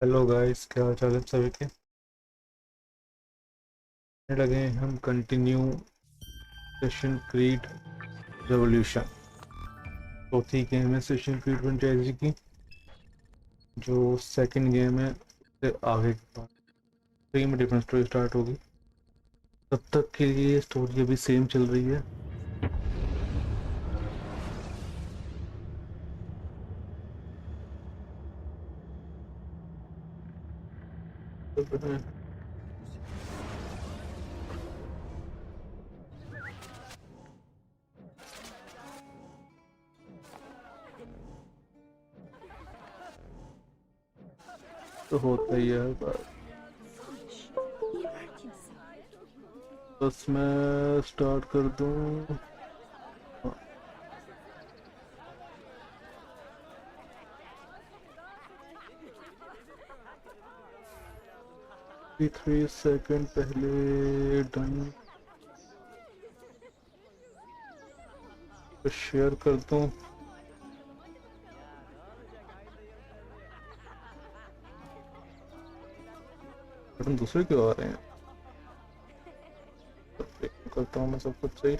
Hello guys, क्या हाल चाल है सभी के। लगे हैं हम कंटिन्यू सेशन क्रीड रेवोल्यूशन। चौथी गेम है सेशन क्रीड फ्रेंचाइजी की, जो सेकंड गेम है उससे आगे की बात। थ्री में डिफरेंट स्टोरी स्टार्ट होगी। तब तक के लिए स्टोरी अभी सेम चल रही है। तो होता ही है बस। मैं स्टार्ट कर दूं। 3 सेकंड पहले डन शेयर कर दूं। बटन दूसरे क्यों आ रहे हैं? करता हूँ मैं सब कुछ सही।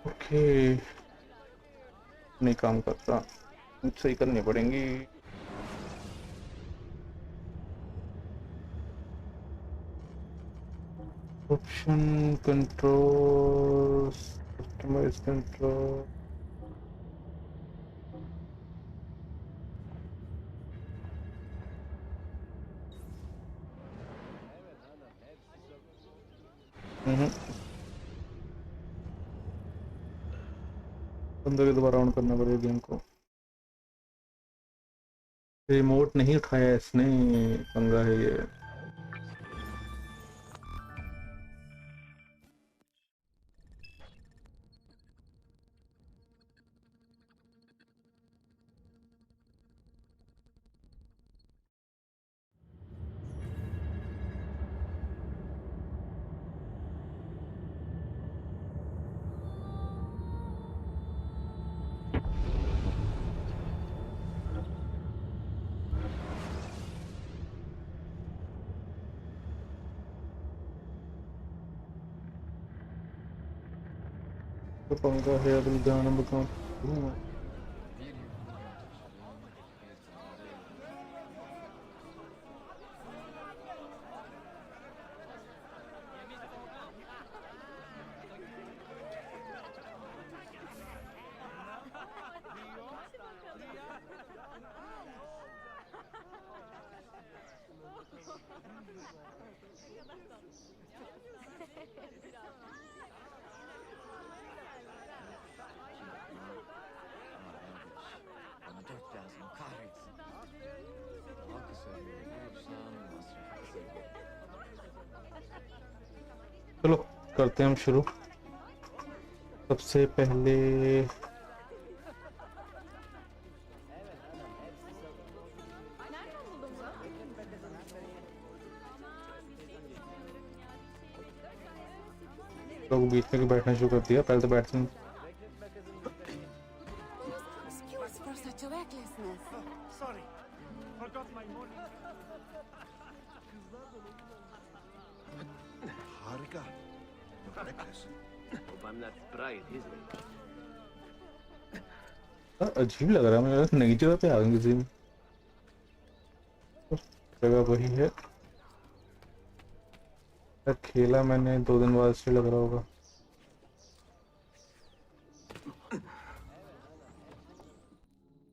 ओके, नहीं काम करता, सही करनी पड़ेंगी। Option control, customise control. बंदे को दोबारा ऑन करना पड़ेगा गेम को। रिमोट नहीं उठाया इसने, पंगा है ये। तो पंगा है, अभी गाना बकाऊं। चलो करते हैं हम शुरू। सबसे पहले लोग बीच में बैठना शुरू कर दिया, पहले तो बैठते हैं। Excuse for such a recklessness. Sorry, forgot my morning. Harika, you're reckless. Hope I'm not spry at his age. अजीब लग रहा है मुझे, नई जगह पे आ गए किसी में। जगह वही है, खेला मैंने 2 दिन बाद से लग रहा होगा।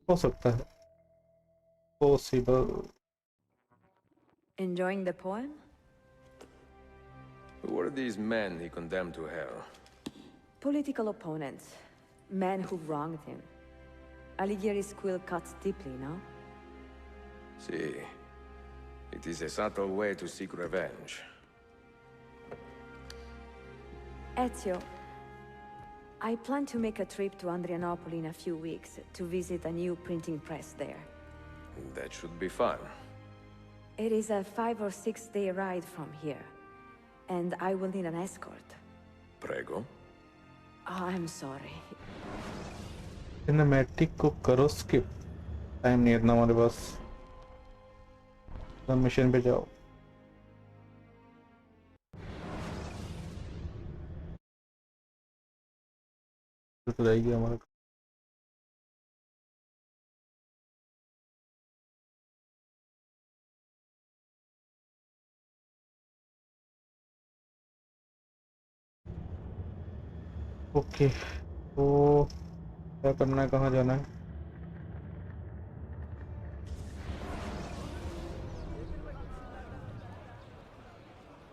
हो सकता है, possible. Enjoying the poem? Who were these men he condemned to hell? Political opponents. Men who wronged him. Alighieri's quill cuts deeply, no? See, it is a subtle way to seek revenge. Ezio, I plan to make a trip to Andrianople in a few weeks to visit a new printing press there. That should be fun. It is a 5 or 6 day ride from here, and I will need an escort. Prego. Oh, I'm sorry. Cinematic को करो skip, time नहीं है इतना हमारे पास। Mission पे जाओ। तो जाएगी हमारा। ओके, तो क्या करना है, कहाँ जाना है?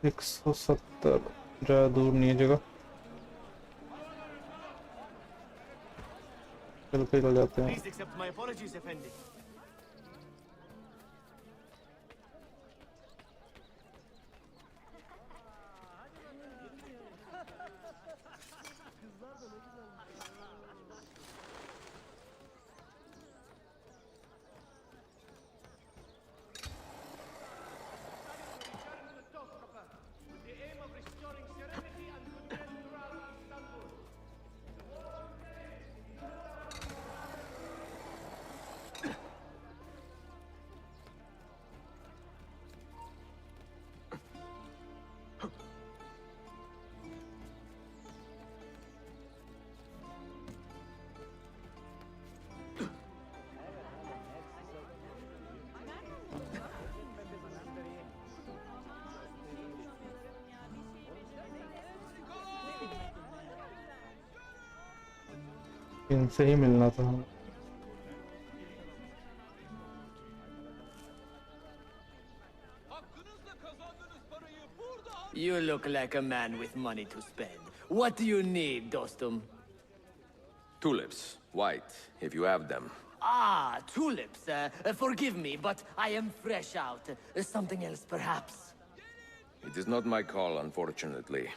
एक 170 ज़्यादा दूर नहीं है जगह। चल जाते हैं। Please accept my apologies, Effendi. इनसे ही मिलना था हमें। You look like a man with money to spend. What do you need, Dostum? Tulips. White, if you have them. Ah, tulips. Forgive me, but I am fresh out. Something else, perhaps? It is not my call, unfortunately.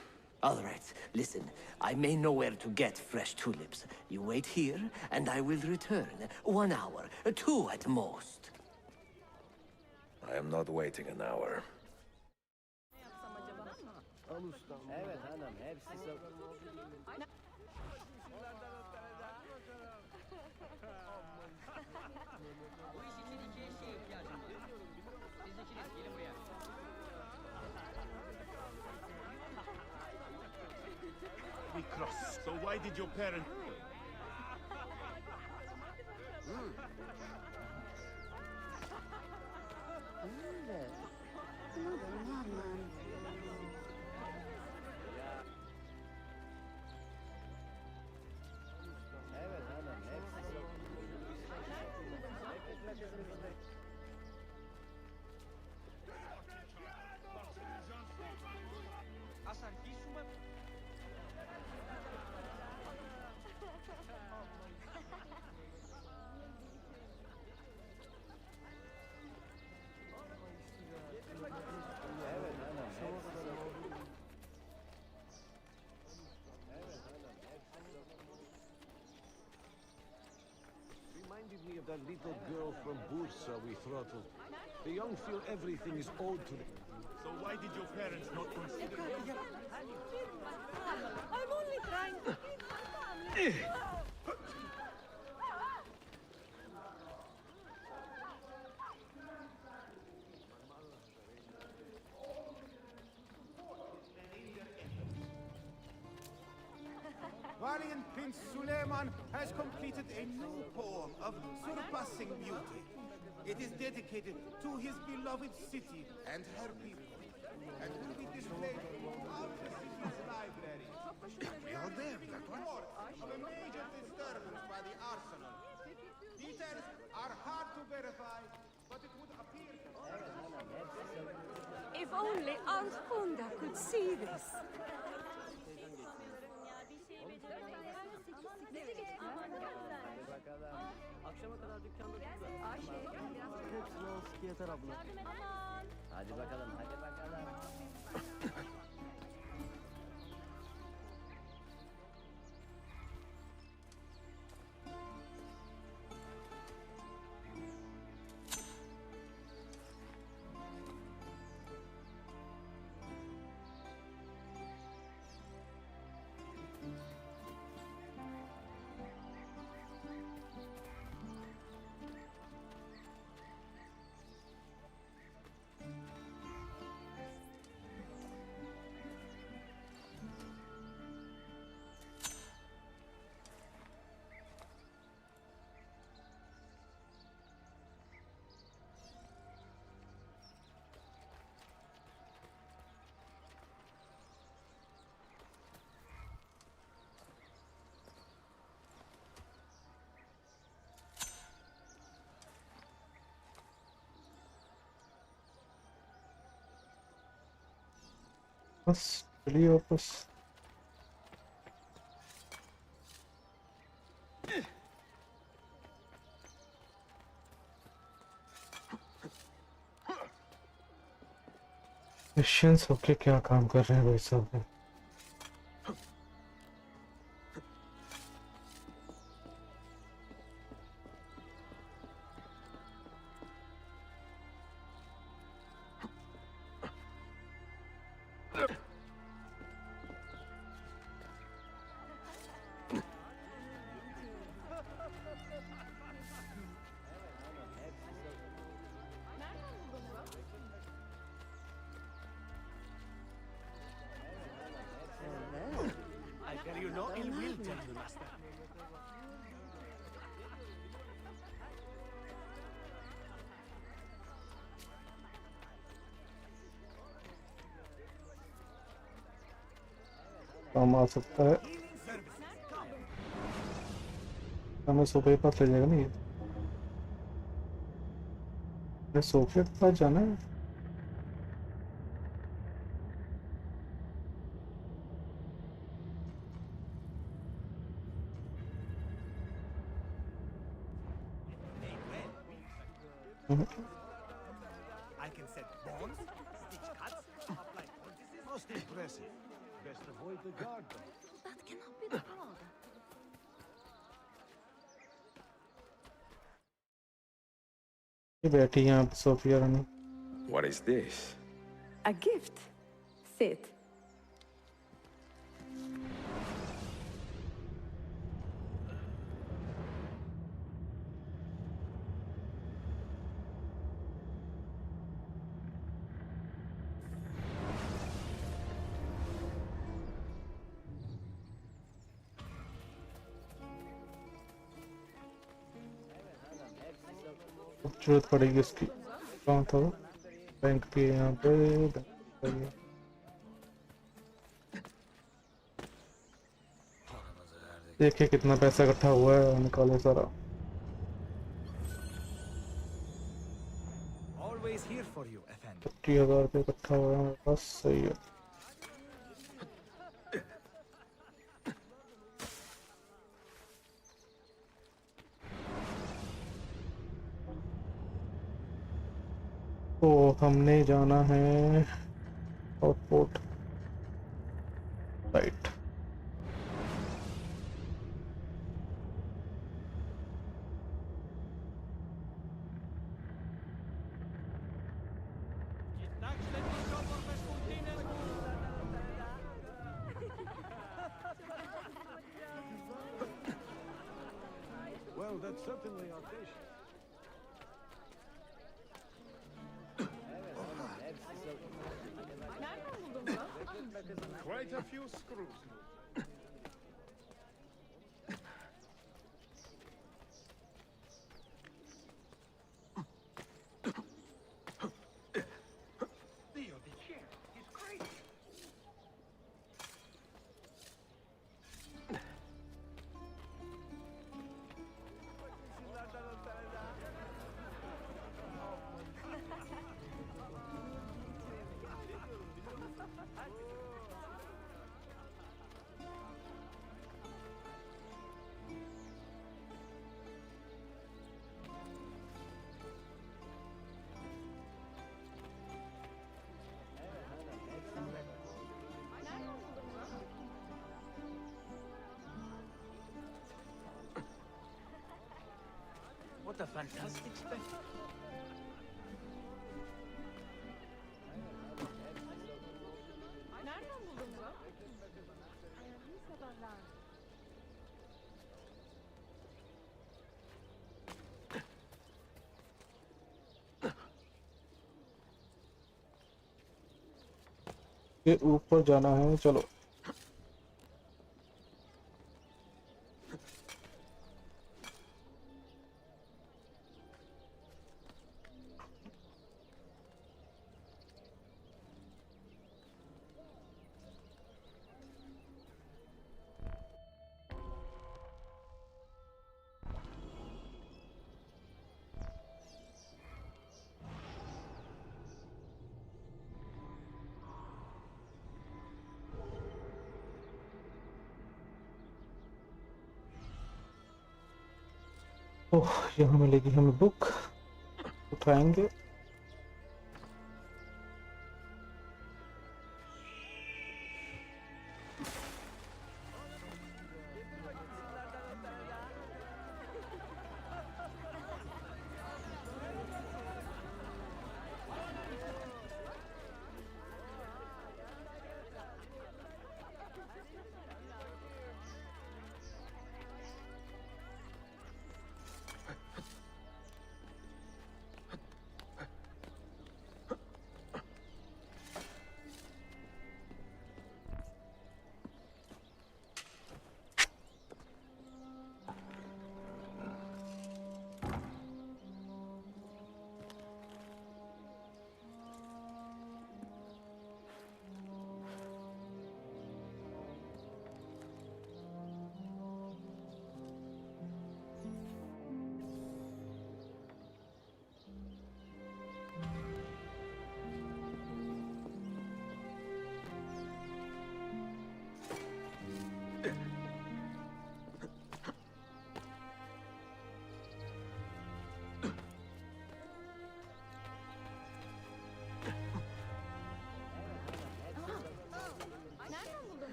All right, listen. I may know where to get fresh tulips. You wait here, and I will return. 1 hour, 2 at most. I am not waiting an hour. We crossed. So why did your parents... Reminded me of that little girl from Bursa we throttled. The young feel everything is owed to them. So why did your parents not consider... I'm only trying to... Valiant Prince Suleiman has completed a new poem of surpassing beauty. It is dedicated to his beloved city and her people, and will be displayed throughout the city's library. We are there, that one. Of a major disturbance by the arsenal. Details are hard to verify, but it would appear... If only Aunt Funda could see this. Akşama kadar dükkanda hepsini olsun yeter abla. Hadi bakalım, hadi bakalım. बस चलिए वापस। Christians होके क्या काम कर रहे हैं भाई साहब? I bear you no ill will, gentle master. काम आ सकता है। हमें सोफे के पास ले जाएगा नहीं? सोफे के पास जाना है। I can set bones, stitch cuts, apply poultices. Most impressive. Best avoid the guard, though. That cannot be the god. ये बैठी यहाँ पे सोफिया रानी। What is this? A gift. Sit. जरूरत पड़ेगी इसकी। कहाँ था वो? बैंक भी है यहाँ पे। देखिए कितना पैसा इकट्ठा हुआ है, निकाले सारा। Always here for you, Effendi. 50,000 रुपये इकट्ठा हुआ है हमारे पास। सही है। तो हमने जाना है outport right. Well, that's certainly audacious. Quite a few screws. Dio di cielo, it's crazy. What a fantastic spectacle. Nereden buldun bunu? İyi sabahlar. ये ऊपर जाना है, चलो। ओह यहाँ मिलेगी हमें बुक, उठाएंगे।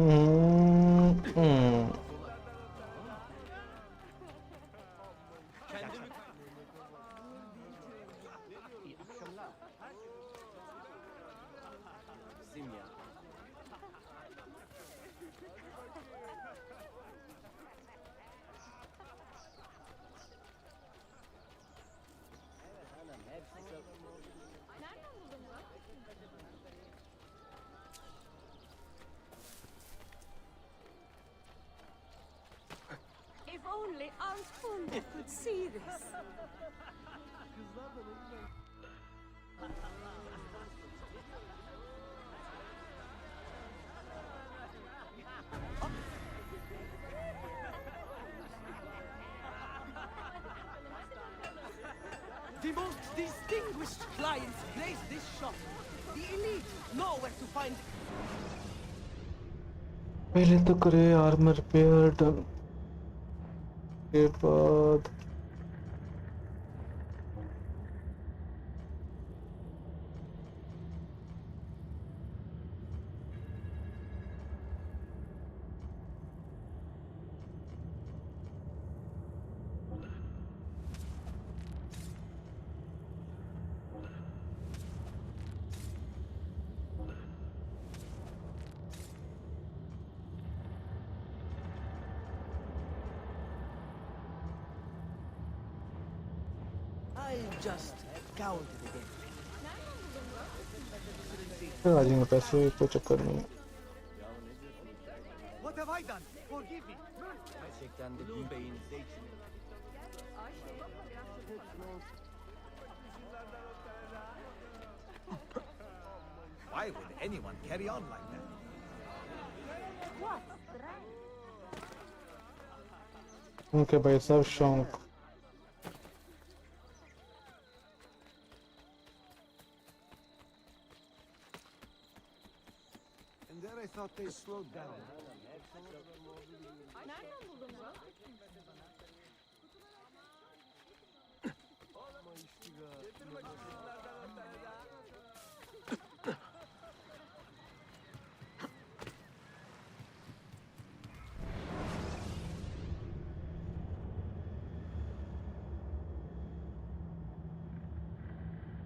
Nereden buldun bunu? Zimya. Nereden buldun bunu? If only Alfunda could see this. The most distinguished clients grace this shop. The elite know where to find. पहले तो करे आर्मर रिपेयर डन के बाद I'll just count it again. फिर आ जाएंगे पैसे, कोई चक्कर नहीं है। What have I done? Forgive me. Gerçekten de bir beyin zeytin. Why would anyone carry on like that? उनके भाई साहब शौक। And there I thought they slowed down. Nereden buldun bunu?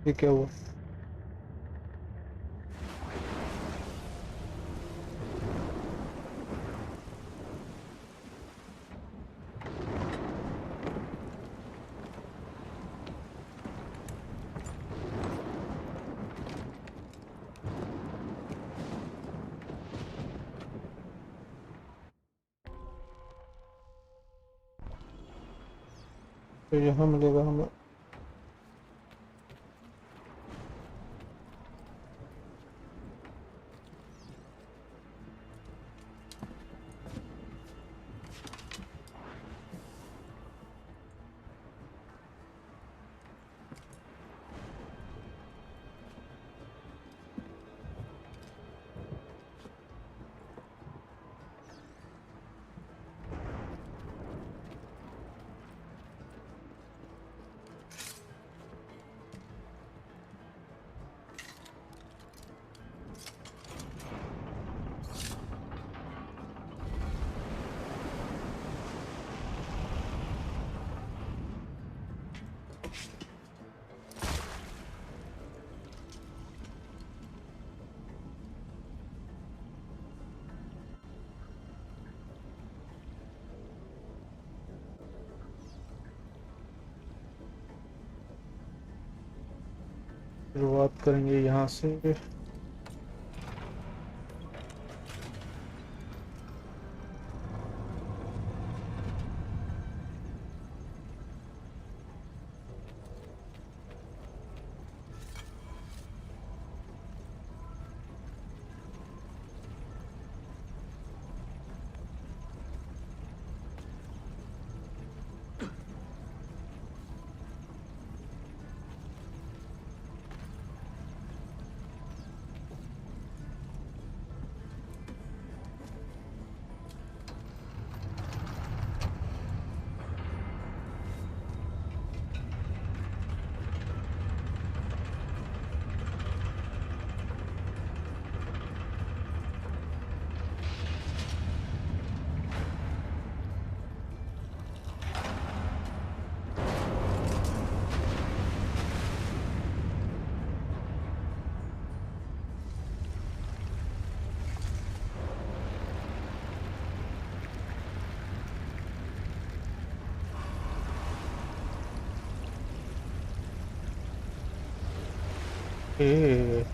ये क्या हुआ? तो यहाँ मिलेगा हमें। शुरुआत करेंगे यहाँ से। ए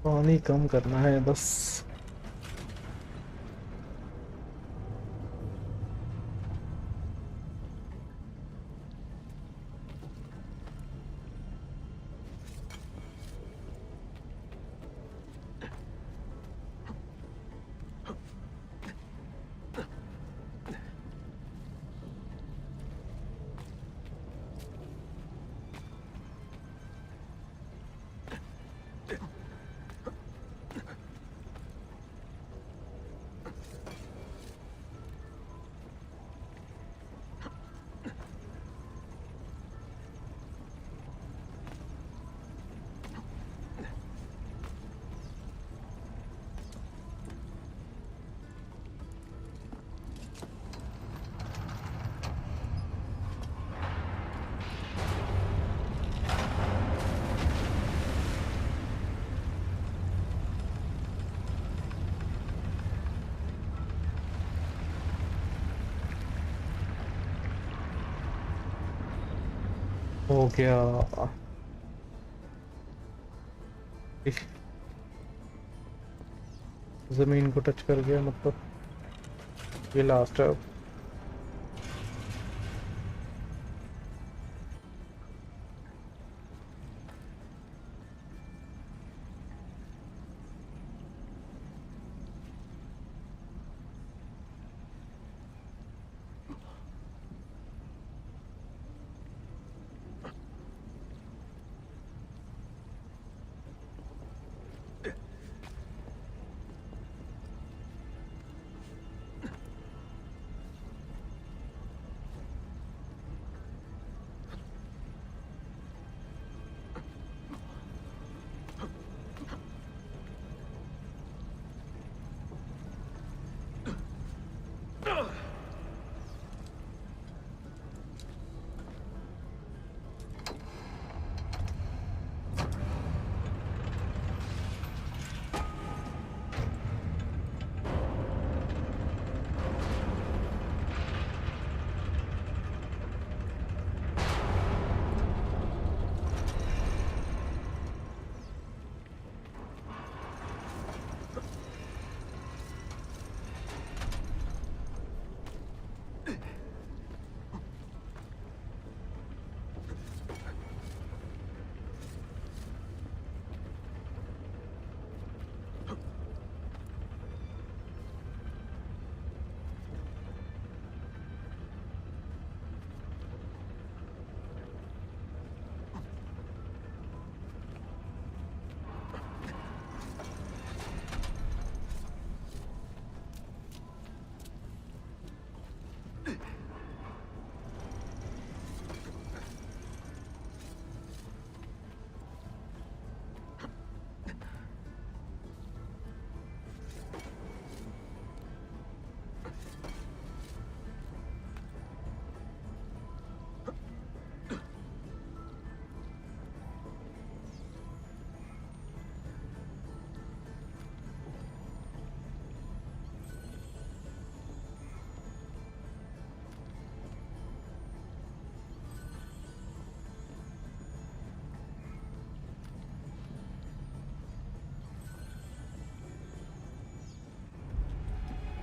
पानी कम करना है बस। हो गया। इस जमीन को टच कर गया, मतलब ये लास्ट है अब।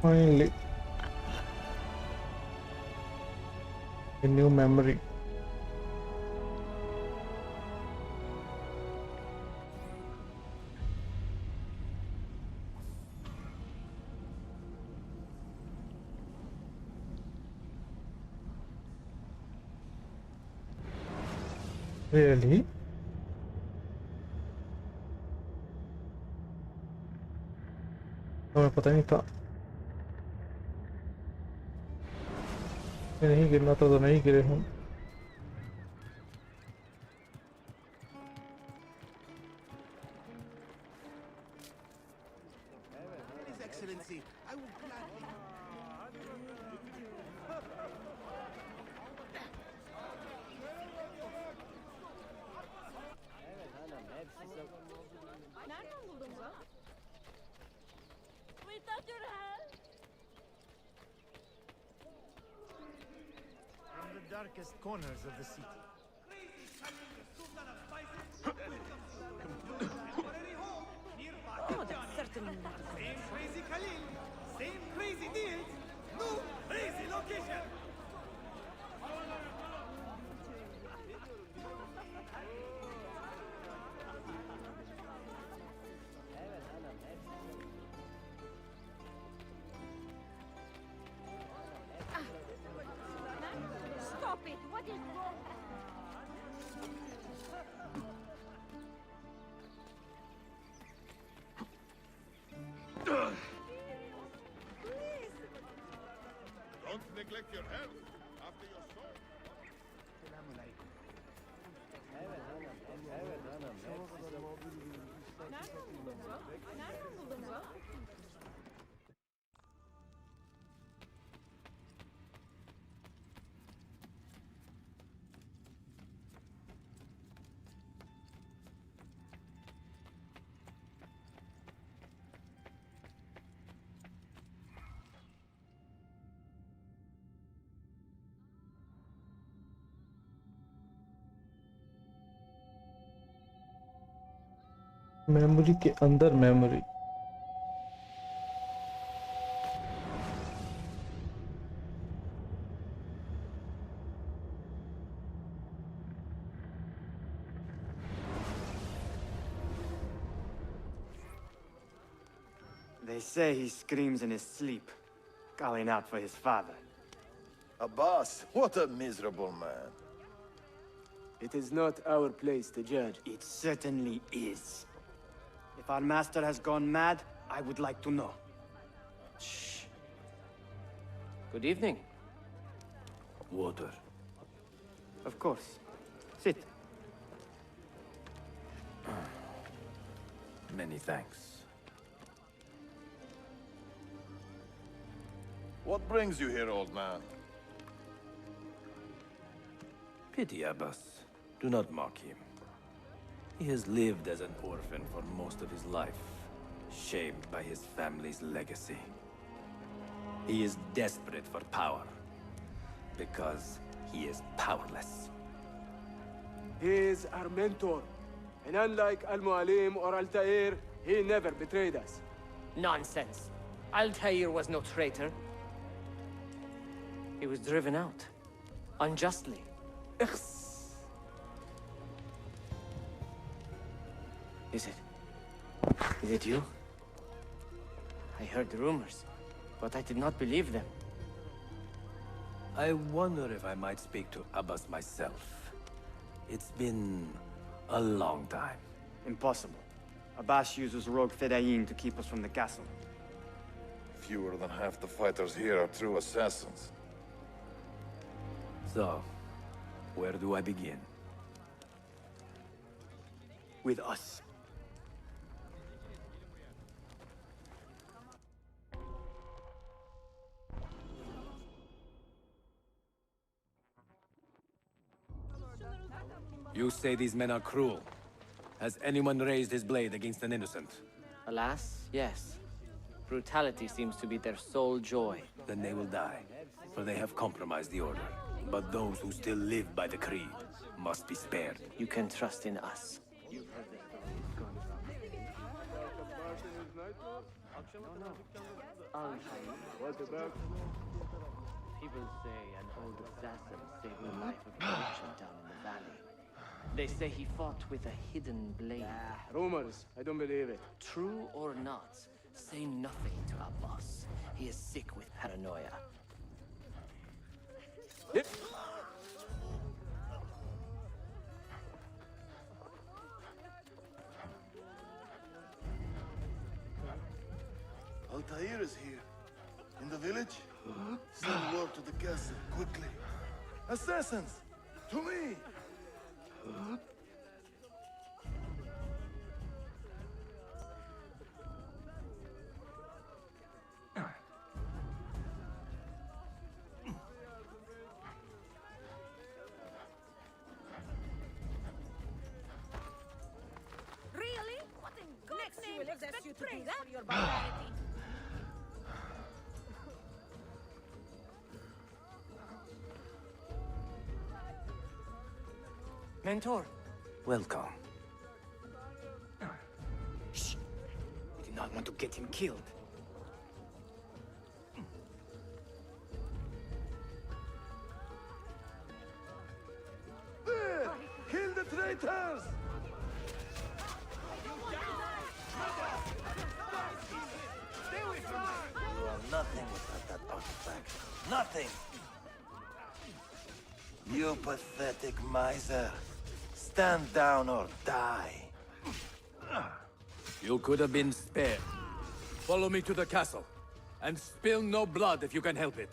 Finally, a new memory. Really? हमें पता नहीं था। नहीं गिरना था तो नहीं गिरे हम। His Excellency, I will gladly. Nereden buldun bunu? Without your help. From the darkest corners of the city. Oh, that's certainly not a Same crazy Khalil, same crazy deals, new crazy location. Stop it! What is wrong? Don't neglect your health after your sword. Nereden buldun bunu? Nereden buldun bunu? Memory के अंदर memory. They say he screams in his sleep, calling out for his father. Abbas, what a miserable man. It is not our place to judge. It certainly is. If our master has gone mad, I would like to know. Shh. Good evening. Water. Of course. Sit. Many thanks. What brings you here, old man? Pity Abbas. Do not mock him. He has lived as an orphan for most of his life, shamed by his family's legacy. He is desperate for power, because he is powerless. He is our mentor. And unlike Al-Mualim or Altair, he never betrayed us. Nonsense. Altair was no traitor. He was driven out. Unjustly. Is it you? I heard the rumors, but I did not believe them. I wonder if I might speak to Abbas myself. It's been a long time. Impossible. Abbas uses rogue Fedayeen to keep us from the castle. Fewer than half the fighters here are true assassins. So, where do I begin? With us. You say these men are cruel. Has anyone raised his blade against an innocent? Alas, yes. Brutality seems to be their sole joy. Then they will die, for they have compromised the Order. But those who still live by the Creed must be spared. You can trust in us. People say an old assassin saved the life of a merchant down in the valley. They say he fought with a hidden blade. Rumors. I don't believe it. True or not, say nothing to Abbas. He is sick with paranoia. Altair is here. In the village? Send word to the castle, quickly. Assassins! To me! Really? What in God's name possessed you to do that? For your barbarity. Mentor, Welcome. Shh. We do not want to get him killed. There! Kill the traitors! You are nothing without that artifact. Nothing! You pathetic miser. Stand down or die. You could have been spared. Follow me to the castle. And spill no blood if you can help it.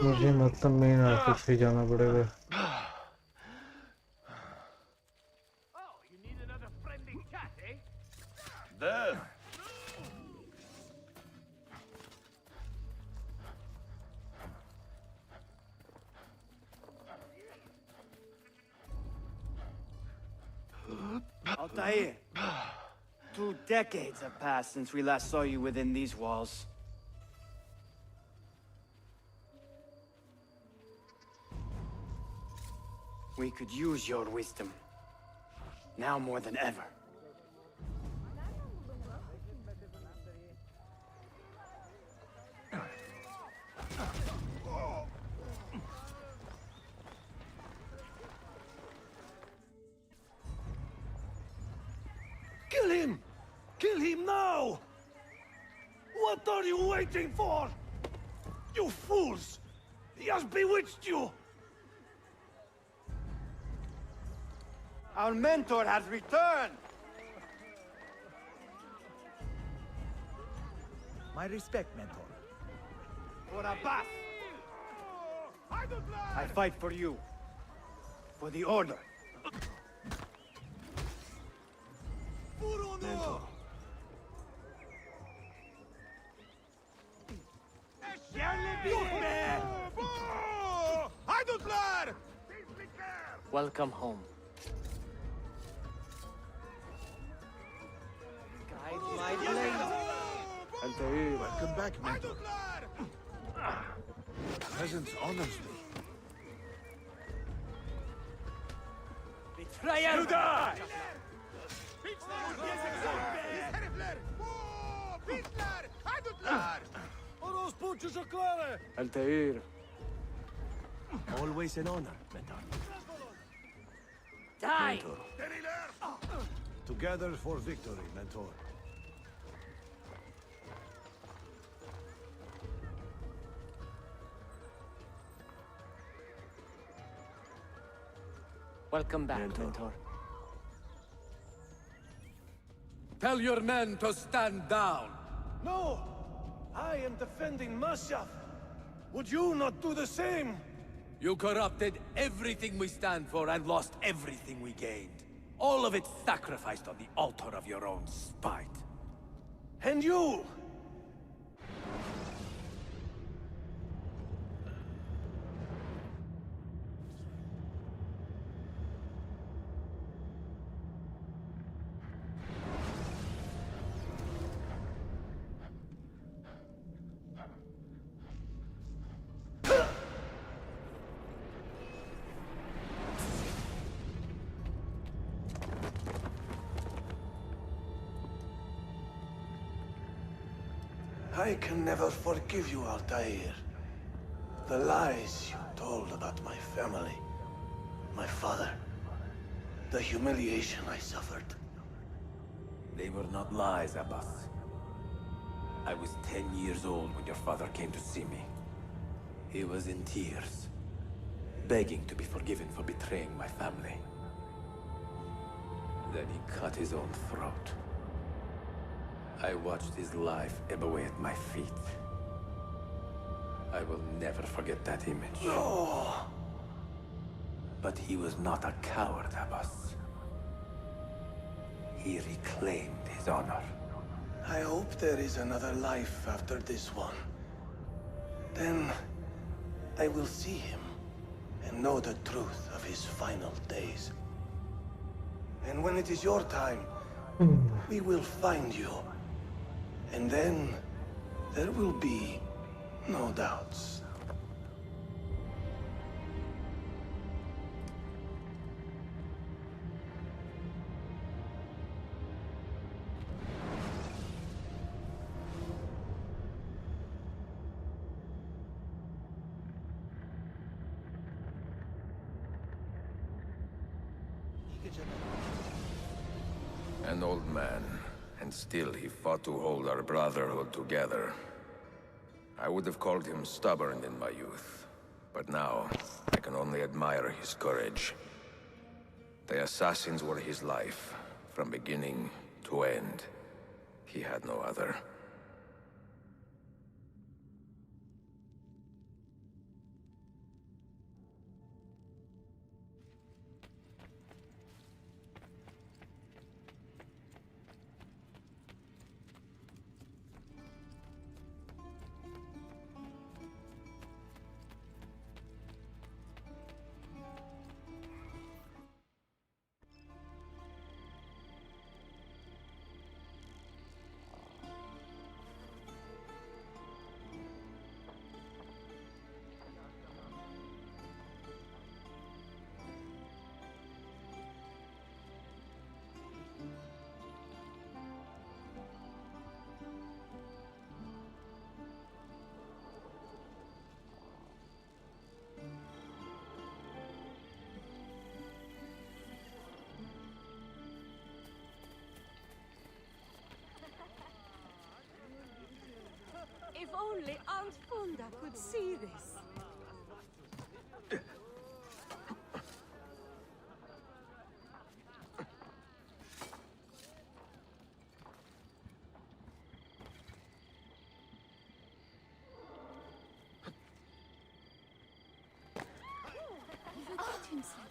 मुझे मतलब main artist से जाना पड़ेगा। Oh, you need another friendly chat, eh? There! Altair. 2 decades have passed since we last saw you within these walls. We could use your wisdom. Now more than ever. Kill him! Kill him now! What are you waiting for? You fools! He has bewitched you! Our mentor has returned! My respect, mentor. For Abbas! I fight for you. For the Order. Mentor. Welcome home. Guide my blade. Altair. Welcome back, Mentor. Presence honors me. Betrayer! You die! Altair. Always an honor, Mentor. Die! Together for victory, Mentor. Welcome back, Mentor. mentor. Tell your men to stand down. No! I am defending Masyaf. Would you not do the same? You corrupted everything we stand for and lost everything we gained. All of it sacrificed on the altar of your own spite. And you! I can never forgive you, Altair. The lies you told about my family, my father, the humiliation I suffered. They were not lies, Abbas. I was 10 years old when your father came to see me. He was in tears, begging to be forgiven for betraying my family. Then he cut his own throat. I watched his life ebb away at my feet. I will never forget that image. No! But he was not a coward, Abbas. He reclaimed his honor. I hope there is another life after this one. Then I will see him and know the truth of his final days. And when it is your time, we will find you. And then there will be no doubts. An old man, and still he fought to hold our brotherhood together. I would have called him stubborn in my youth, but now I can only admire his courage. The assassins were his life, from beginning to end. He had no other. If only Aunt Funda could see this.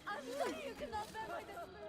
I know you cannot bear my disapproval.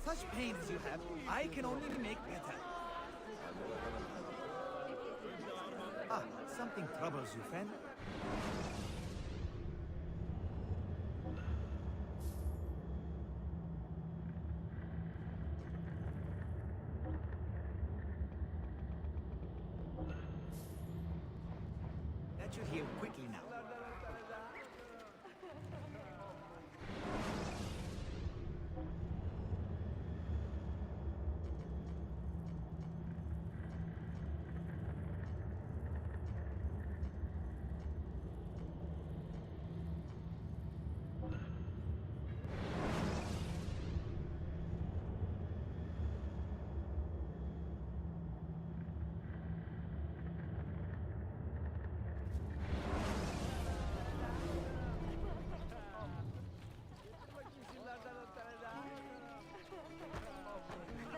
Such pain as you have, I can only make better. Ah, something troubles you, friend? That should heal quickly now.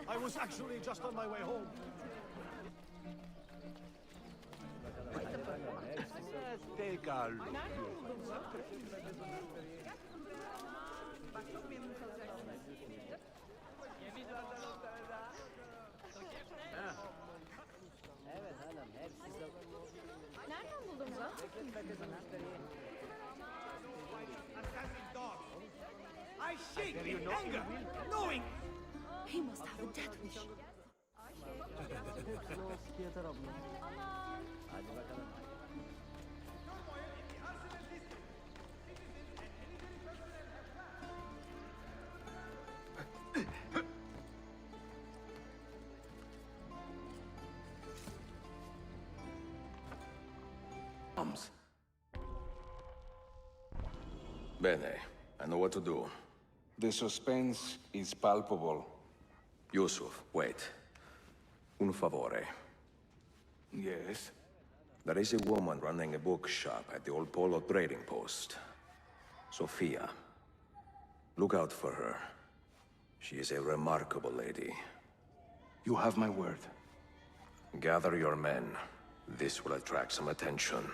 I was actually just on my way home. Take a look. Evet hanım, hepsi Nereden buldun bunu? Assassin dog! I shake in anger, knowing... He must have a death wish. Hadi bakalım. Arms. Bene, I know what to do. The suspense is palpable. Yusuf, wait. Un favore. Yes? There is a woman running a bookshop at the old Polo trading post. Sophia. Look out for her. She is a remarkable lady. You have my word. Gather your men. This will attract some attention.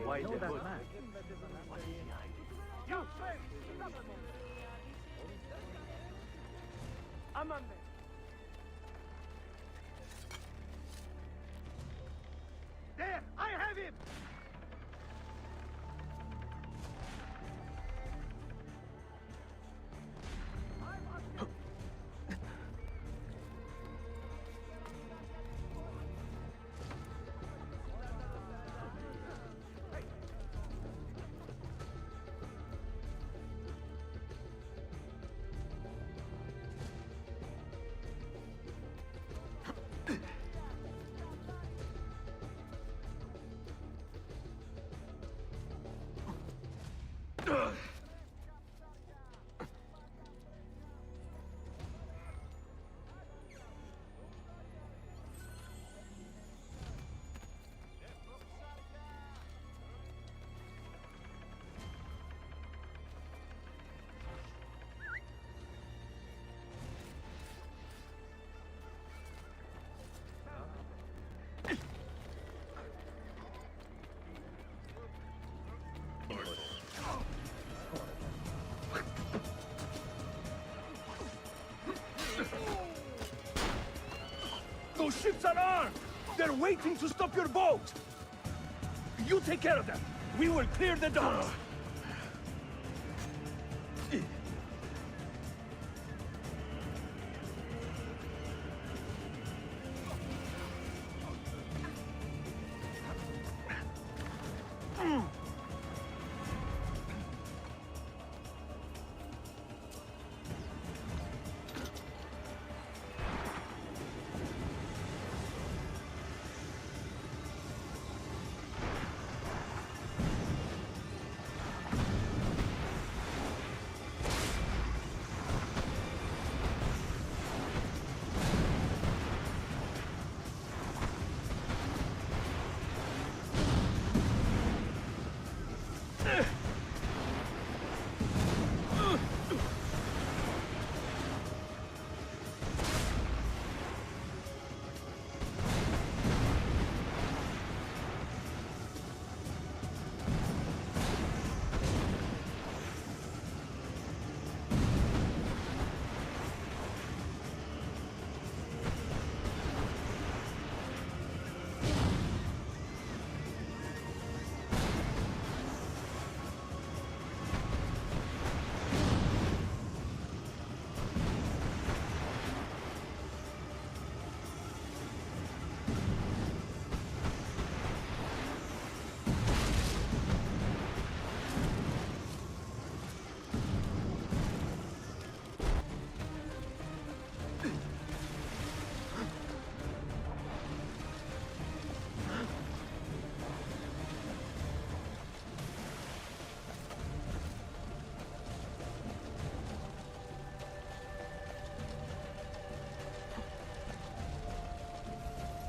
Why know that man? Aman be. There, I have him! Those ships are armed! They're waiting to stop your boat! You take care of them! We will clear the docks!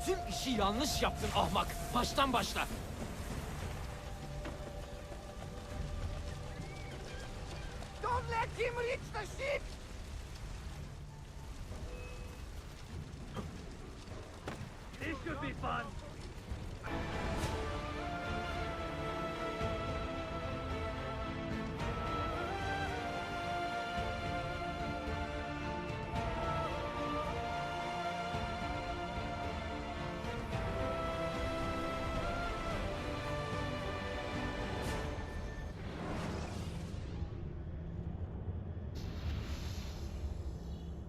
Tüm işi yanlış yaptın ahmak. Baştan başla. Don't let him reach the ship! This should be fun!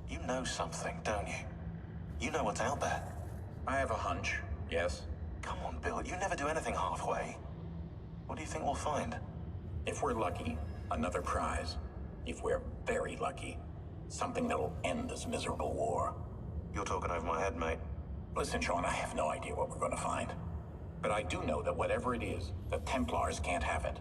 You know something, don't you? You know what's out there. I have a hunch, yes. Come on, Bill, you never do anything halfway. What do you think we'll find? If we're lucky, another prize. If we're very lucky, something that'll end this miserable war. You're talking over my head, mate. Listen, Sean, I have no idea what we're going to find. But I do know that whatever it is, the Templars can't have it.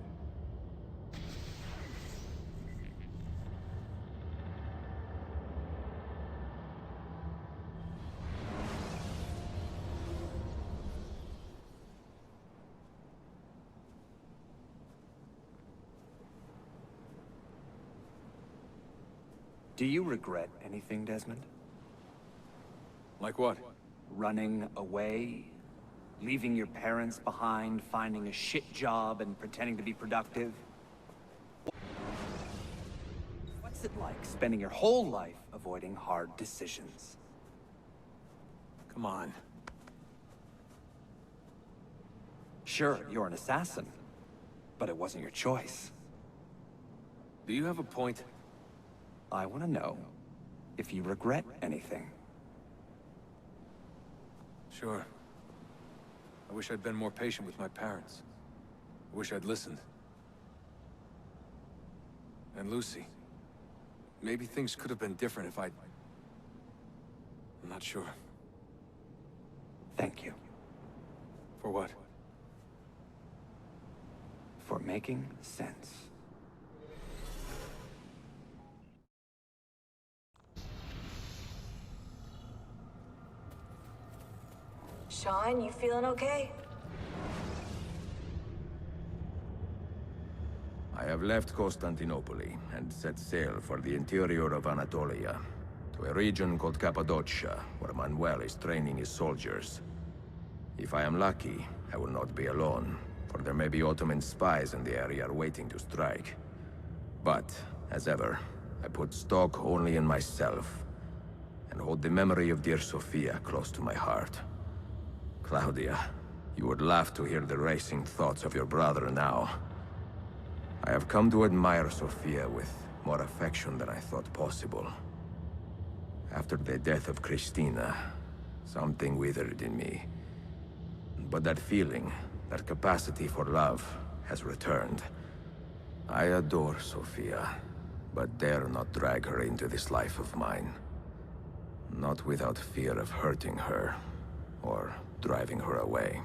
Do you regret anything, Desmond? Like what? Running away? Leaving your parents behind, finding a shit job, and pretending to be productive? What's it like spending your whole life avoiding hard decisions? Come on. Sure, you're an assassin, but it wasn't your choice. Do you have a point? I want to know if you regret anything. Sure. I wish I'd been more patient with my parents. I wish I'd listened. And Lucy. Maybe things could have been different if I'd... I'm not sure. Thank you. For what? For making sense. Sean, you feeling okay? I have left Constantinople and set sail for the interior of Anatolia, to a region called Cappadocia, where Manuel is training his soldiers. If I am lucky, I will not be alone, for there may be Ottoman spies in the area waiting to strike. But, as ever, I put stock only in myself, and hold the memory of dear Sophia close to my heart. Claudia, you would laugh to hear the racing thoughts of your brother now. I have come to admire Sophia with more affection than I thought possible. After the death of Christina, something withered in me. But that feeling, that capacity for love, has returned. I adore Sophia, but dare not drag her into this life of mine. Not without fear of hurting her, or driving her away.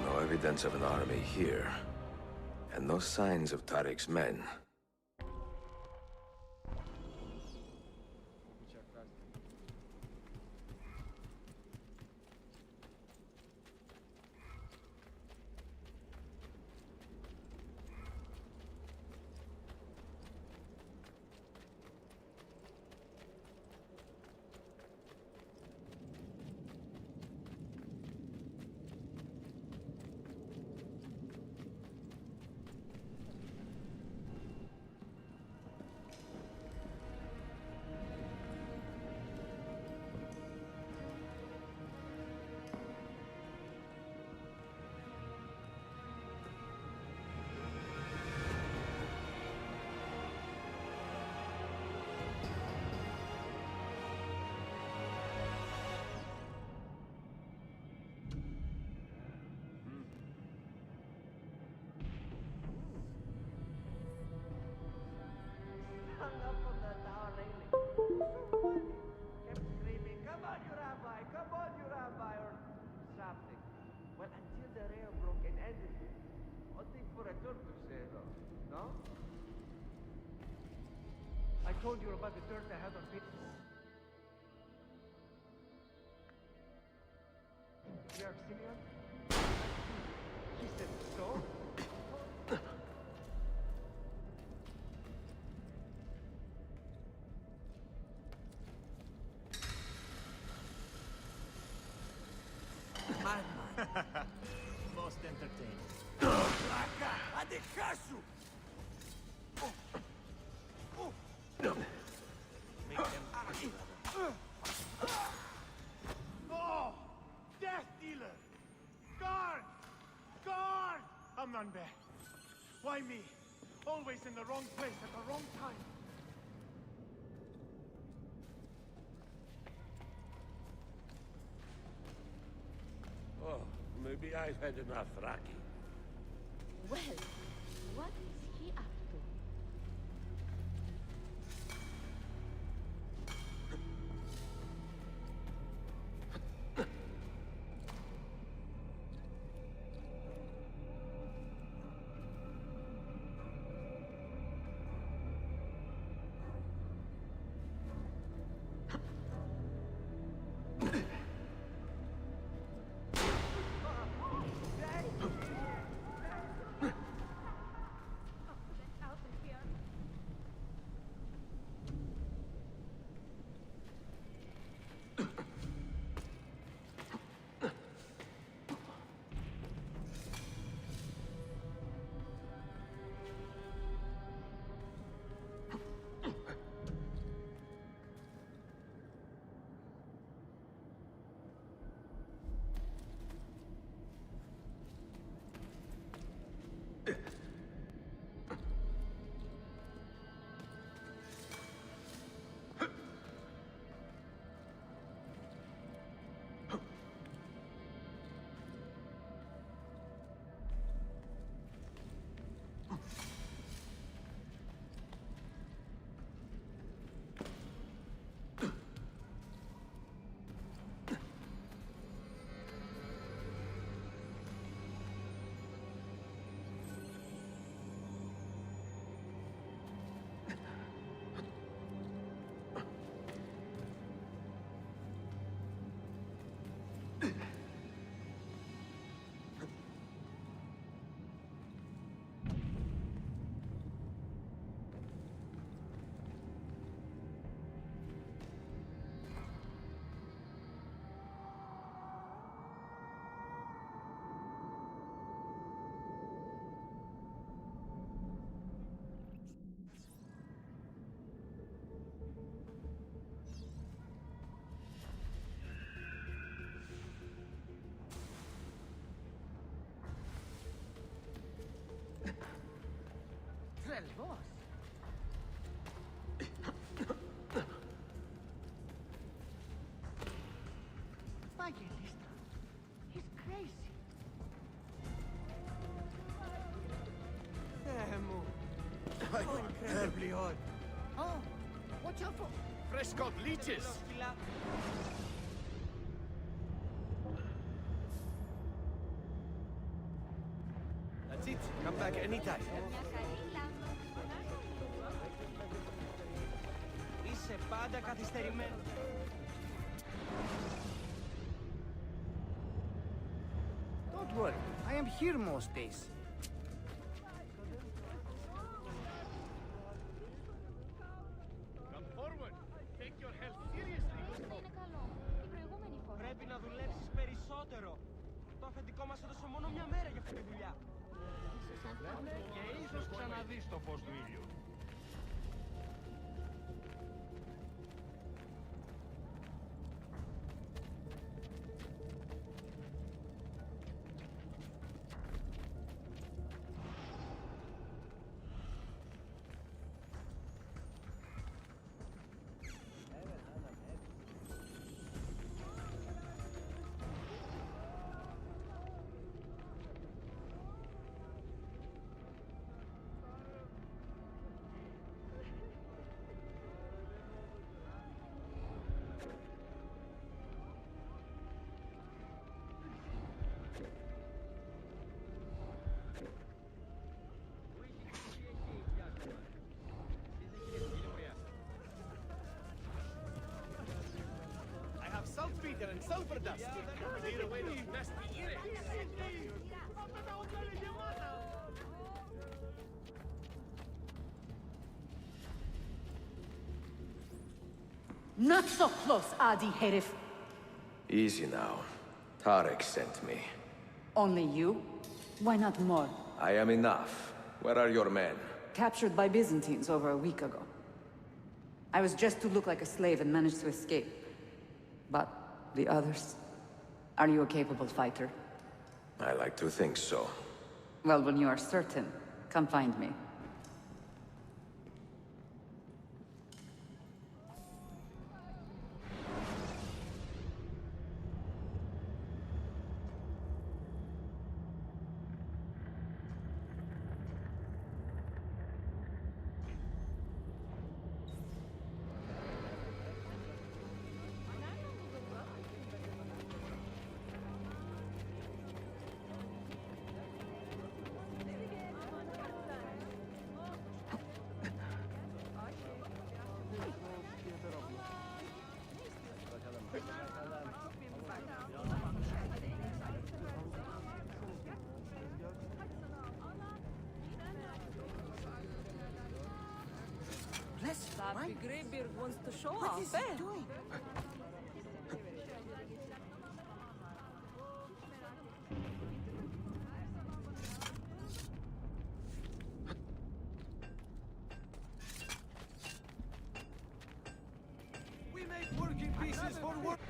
No evidence of an army here, and no signs of Tariq's men. Kept screaming, "Come on, you rabbi! Come on, you rabbi!" or something. Well, until the rail broke and ended it. One thing for a Turk to say, though, no? I told you about the dirt I had on Peter. You are Simeon? He said so? Most entertaining. Oh! Death dealer! Guard! Guard! Amanbe! Why me? Always in the wrong place at the wrong time. Oh, maybe I've had enough, Rocky. Well, what is he up to? boss. Evangelista. He's crazy. Incredibly odd. Oh, watch out for... Fresh got leeches. That's it. Come back anytime. Είσαι πάντα καθυστερημένο. Don't worry, I am here most days. Come forward. Take your health seriously. Πρέπει να δουλέψεις περισσότερο. Το αφεντικό μας έδωσε μόνο μια μέρα για αυτή τη δουλειά. Και ίσως ξαναδείς το φως του ήλιου. I have saltpeter and sulfur dust. Clear away those nasty earrings. Not so close, Adi Herif. Easy now. Tarek sent me. Only you? Why not more? I am enough. Where are your men? Captured by Byzantines over a week ago. I was just to look like a slave and managed to escape. But the others? Are you a capable fighter? I like to think so. Well, when you are certain, come find me. That Greybeard wants to show What off, is he doing? We make working pieces for work.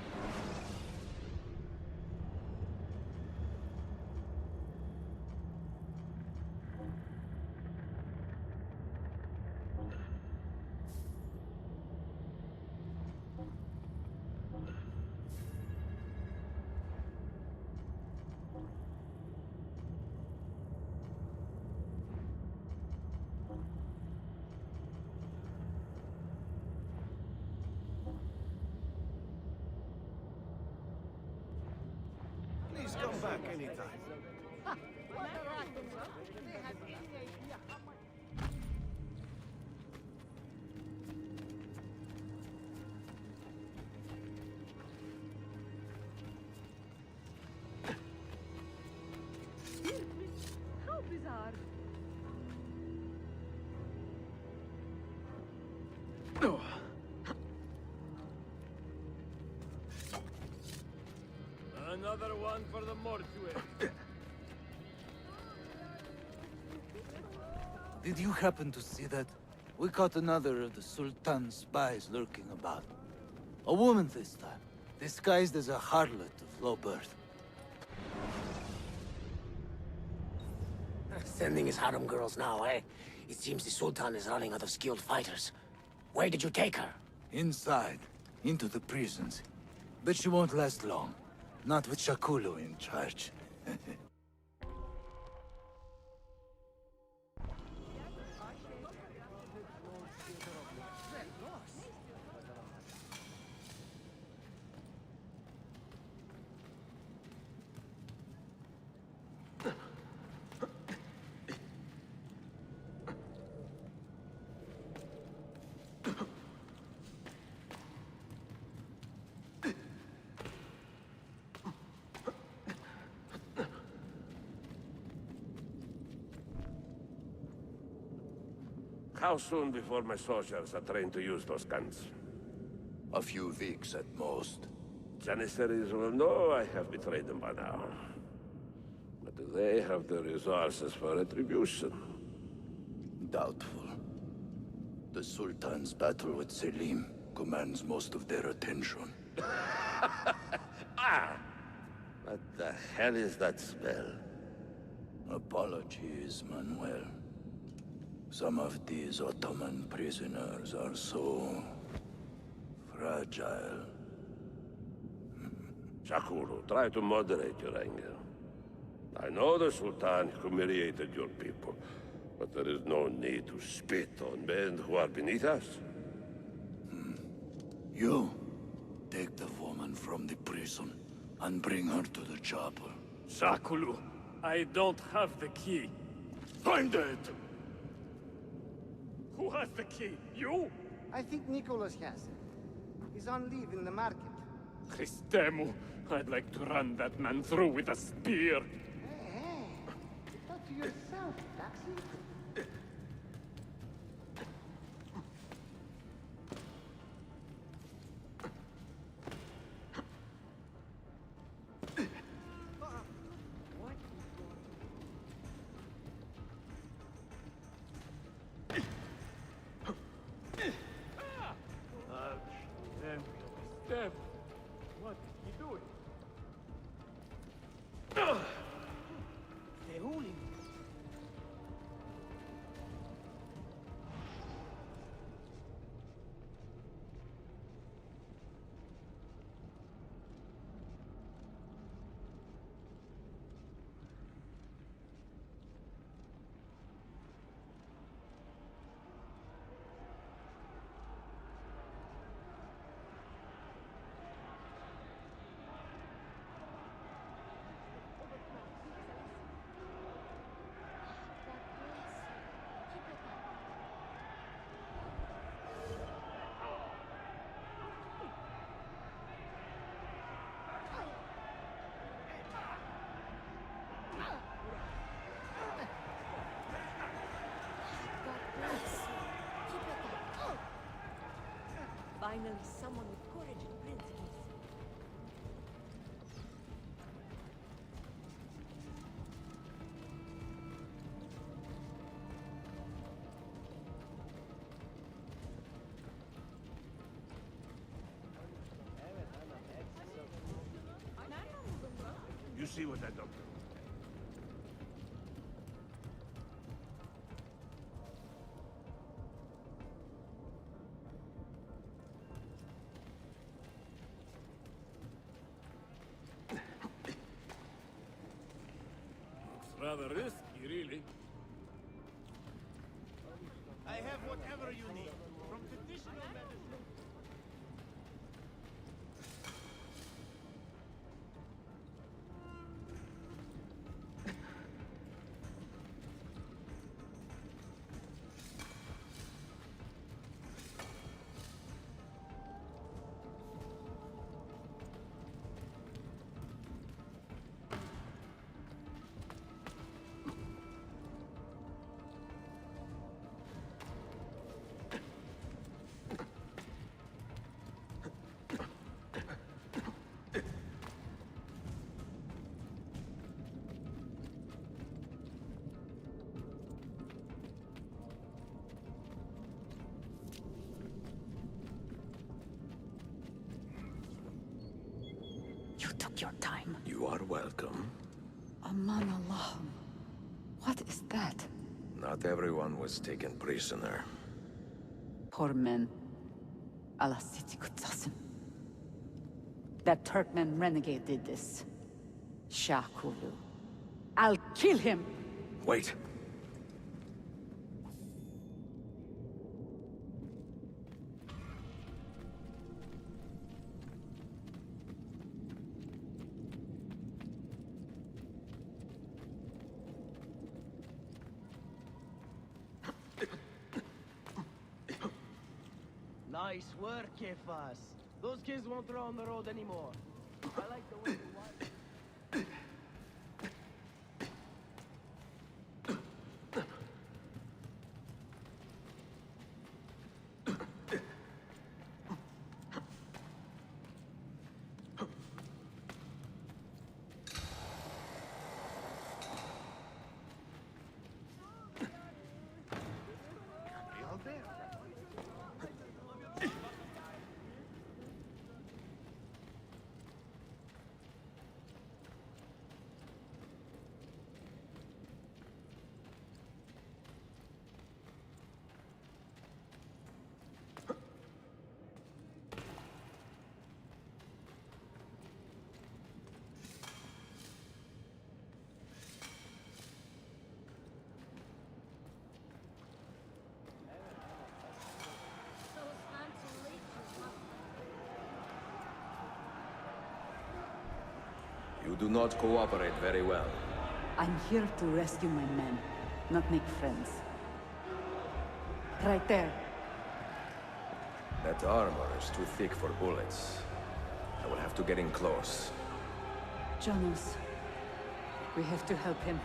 Please come back anytime. What a rat, huh? They have any idea how much... How bizarre. Another one for the mortuary. Did you happen to see that? We caught another of the Sultan's spies lurking about. A woman this time, disguised as a harlot of low birth. Sending his harem girls now, eh? It seems the Sultan is running out of skilled fighters. Where did you take her? Inside, into the prisons. But she won't last long. Not with Shakulu in charge. How soon before my soldiers are trained to use those guns? A few weeks at most. Janissaries will know I have betrayed them by now. But do they have the resources for retribution? Doubtful. The Sultan's battle with Selim commands most of their attention. What the hell is that smell? Apologies, Manuel. Some of these Ottoman prisoners are so fragile. Shakulu, try to moderate your anger. I know the Sultan humiliated your people, but there is no need to spit on men who are beneath us. You, take the woman from the prison and bring her to the chapel. Shakulu, I don't have the key. Find it! Who has the key? You? I think Nicholas has it. He's on leave in the market. Christemu, I'd like to run that man through with a spear. Hey, talk to yourself, Taxi. Step. What is he doing? Stay holding. Finally, someone with courage and principles. You see what I don't do. Rather risky, really. I have whatever you need, from traditional medicine. You took your time. You are welcome. Aman Allah. What is that? Not everyone was taken prisoner. Poor men. Allah City Kutsasim. That Turkmen renegade did this. Shah Kulu. I'll kill him! Wait. Nice work, Kefas. Those kids won't throw on the road anymore. I like the way you watch. You do not cooperate very well. I'm here to rescue my men, not make friends. Right there. That armor is too thick for bullets. I will have to get in close. Jonas, we have to help him.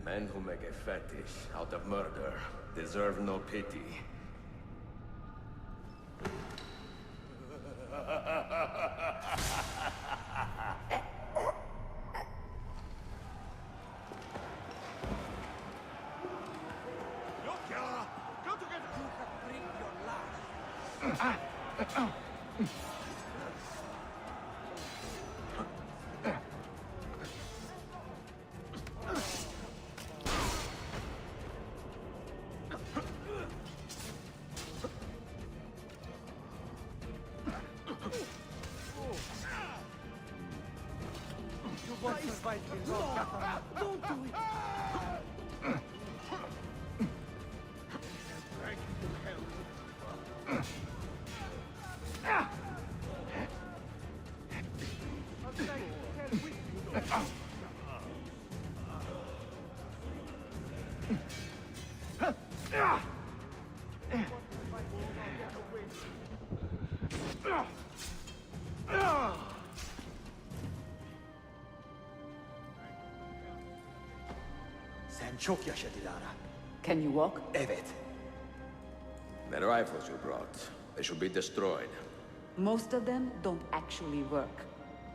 Men who make a fetish out of murder deserve no pity. Don't do it! Sen çok yaşa Dilara. Can you walk? Evet. The rifles you brought, they should be destroyed. Most of them don't actually work.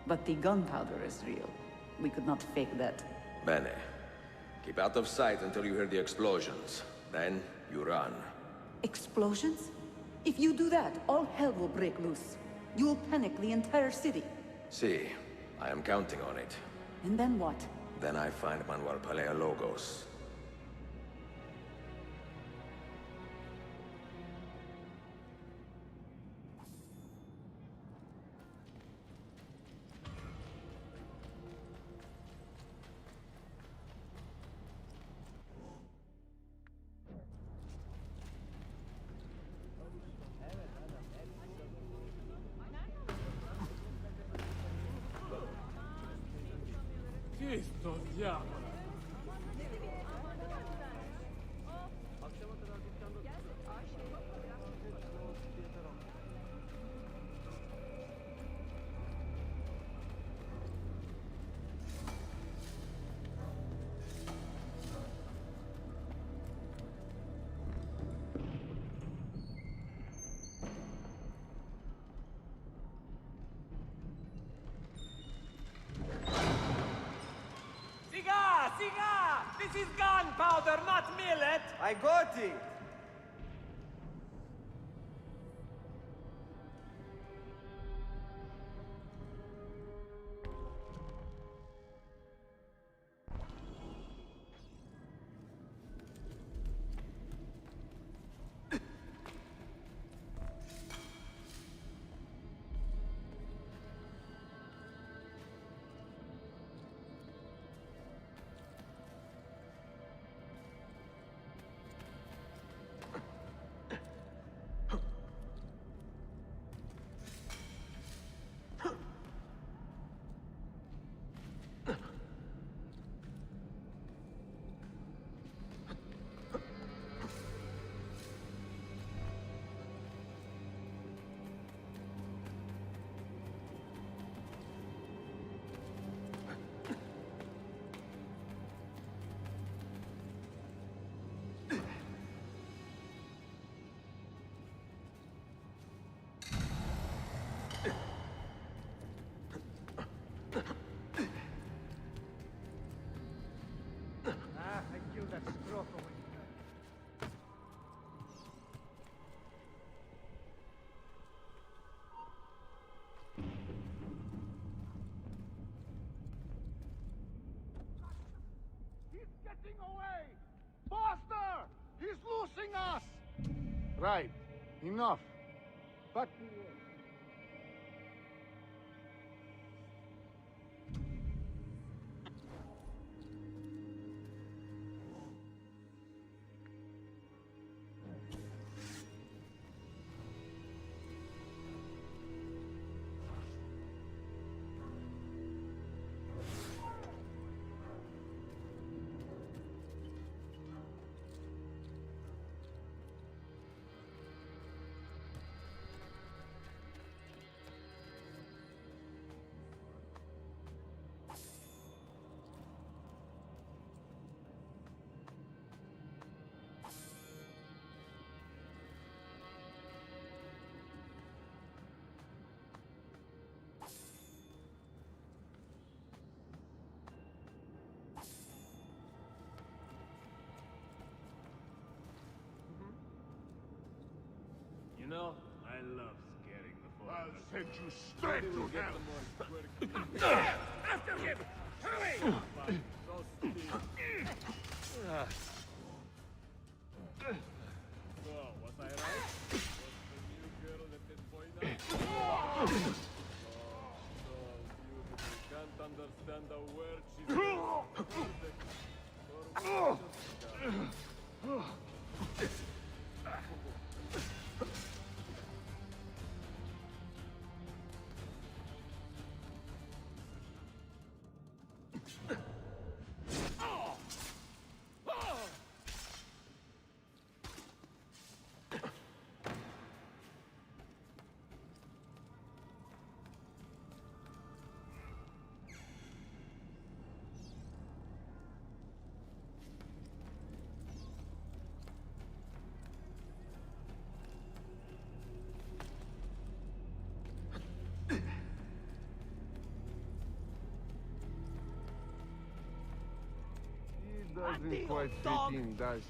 But the gunpowder is real. We could not fake that. Bene. Keep out of sight until you hear the explosions. Then, you run. Explosions? If you do that, all hell will break loose. You will panic the entire city. See, I am counting on it. And then what? Then I find Manuel Paleologos. Cristo diavolo! Siga! This is gunpowder, not millet! I got it! I killed that stroke over here. He's getting away! Faster! He's losing us! Right. Enough. Back to work. You know, I love scaring the foreigners. I'll send you straight to hell! After him! Hurry! So stupid. So, was I right? Was the new girl at this point now? Oh, so beautiful. Can't understand a word she says. Doesn't quite fit in, does he?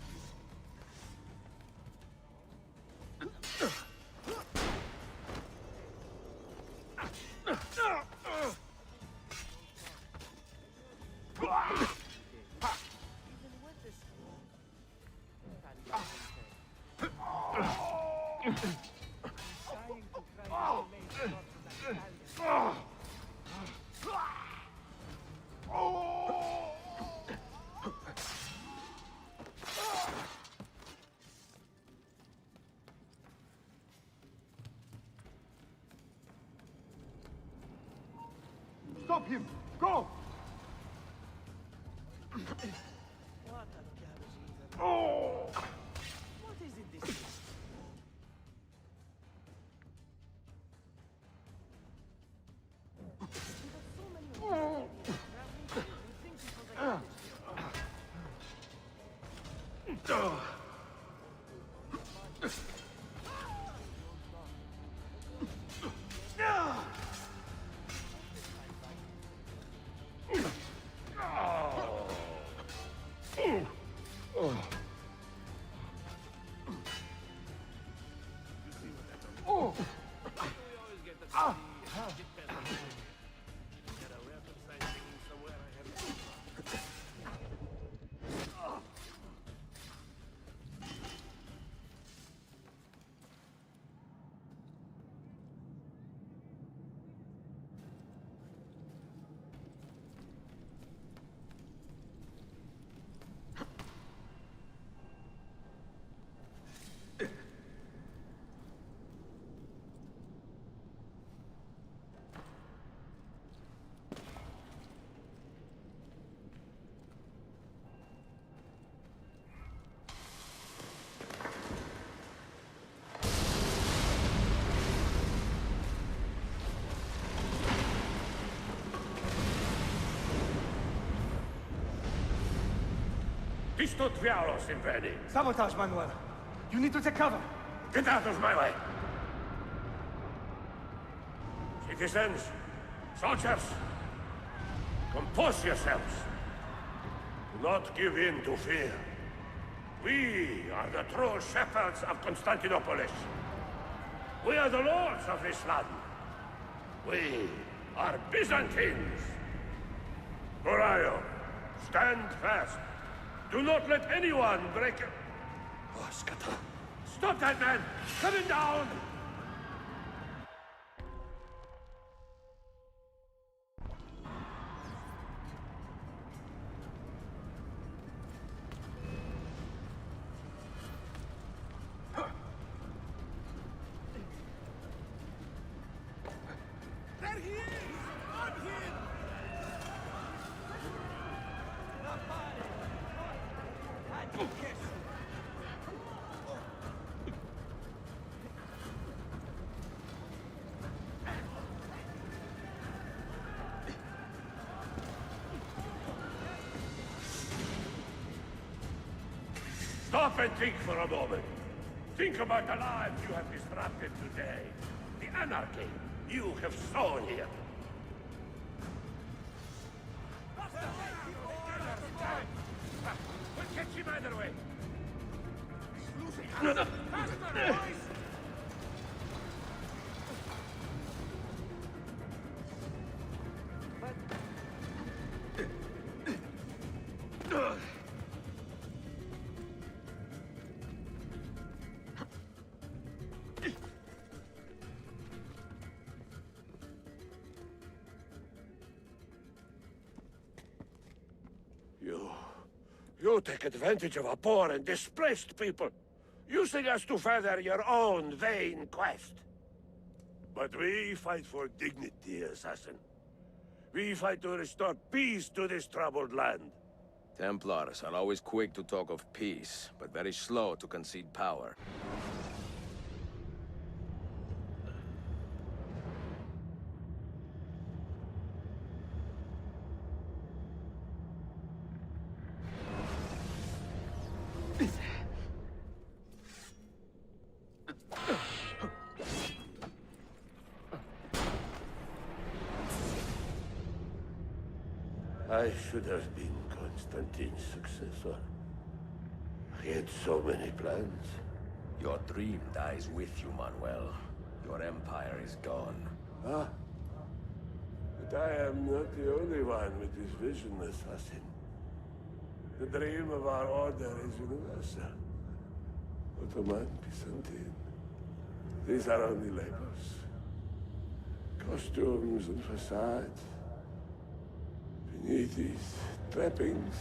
Stop him! Go! Oh! What is it this is? Pisto Dialos in Veni. Sabotage, Manuel. You need to take cover. Get out of my way! Citizens, soldiers, compose yourselves. Do not give in to fear. We are the true shepherds of Constantinopolis. We are the lords of this land. We are Byzantines. Gorion, stand fast. Do not let anyone break it. Oh, Skata. Stop that man! Coming down! There he is! On him! Stop and think for a moment. Think about the lives you have disrupted today. The anarchy you have sown here. We'll catch him either way. You take advantage of a poor and displaced people, using us to further your own vain quest. But we fight for dignity, assassin. We fight to restore peace to this troubled land. Templars are always quick to talk of peace, but very slow to concede power. I should have been Constantine's successor. He had so many plans, Your dream dies with you, Manuel. Your empire is gone. Ah. But I am not the only one with this vision, assassin. The dream of our order is universal. Ottoman, Byzantine. These are only labels. Costumes and facades. Beneath these trappings,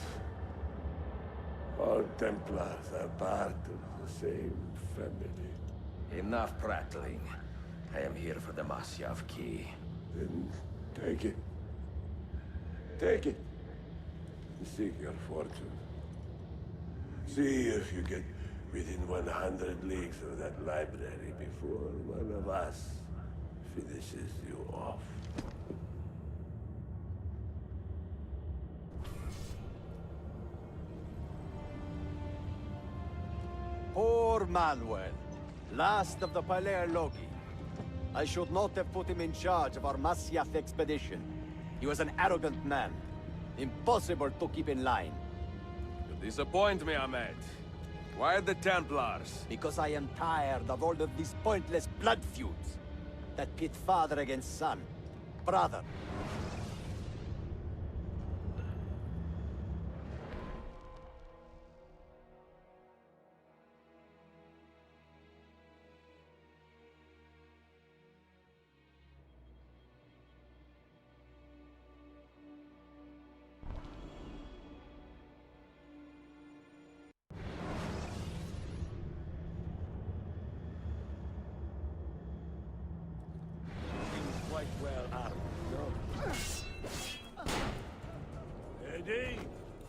all Templars are part of the same family. Enough prattling. I am here for the Masyav key. Then take it. Take it. And seek your fortune. See if you get within 100 leagues of that library before one of us finishes you off. Poor Manuel, last of the Palerlogi. I should not have put him in charge of our Masyaf expedition. He was an arrogant man. Impossible to keep in line. You disappoint me, Ahmed. Why the Templars? Because I am tired of all of these pointless blood feuds that pit father against son, brother. Quite well armed, no? Ready?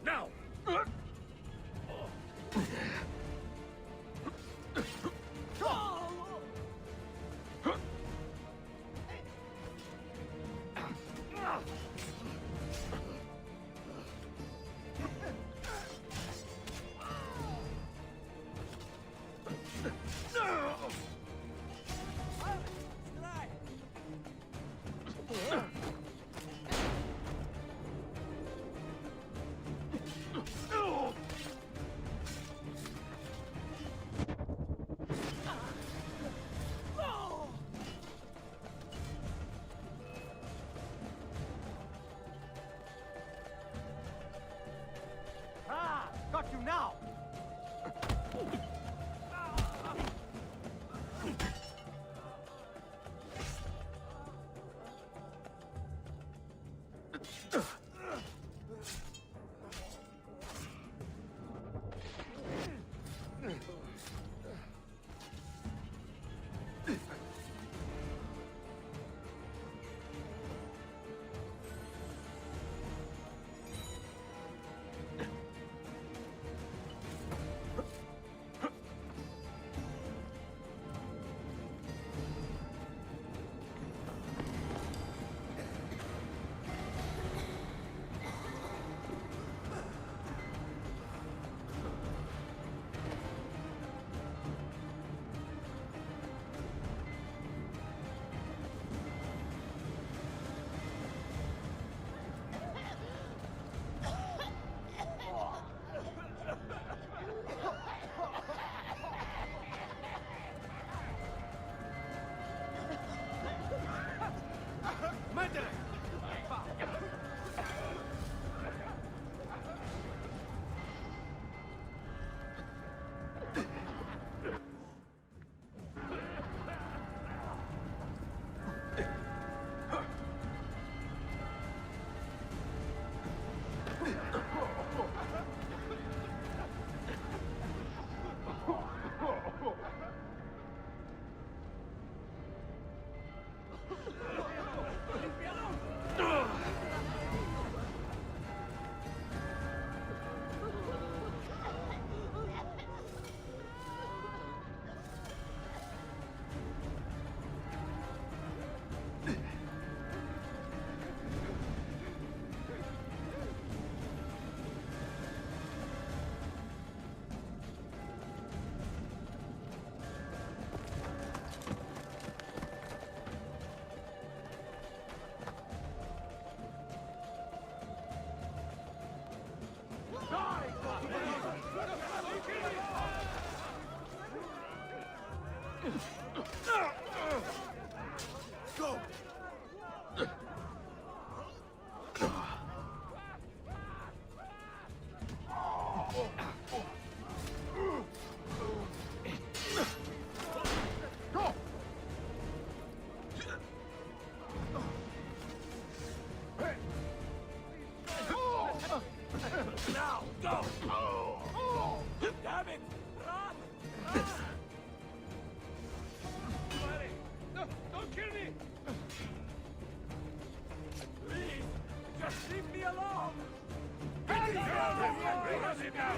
Now! Ah! Got you now! Go! Now, go! Damn it! Run! Buddy! No, don't kill me! Please, just leave me alone! Bring us in now!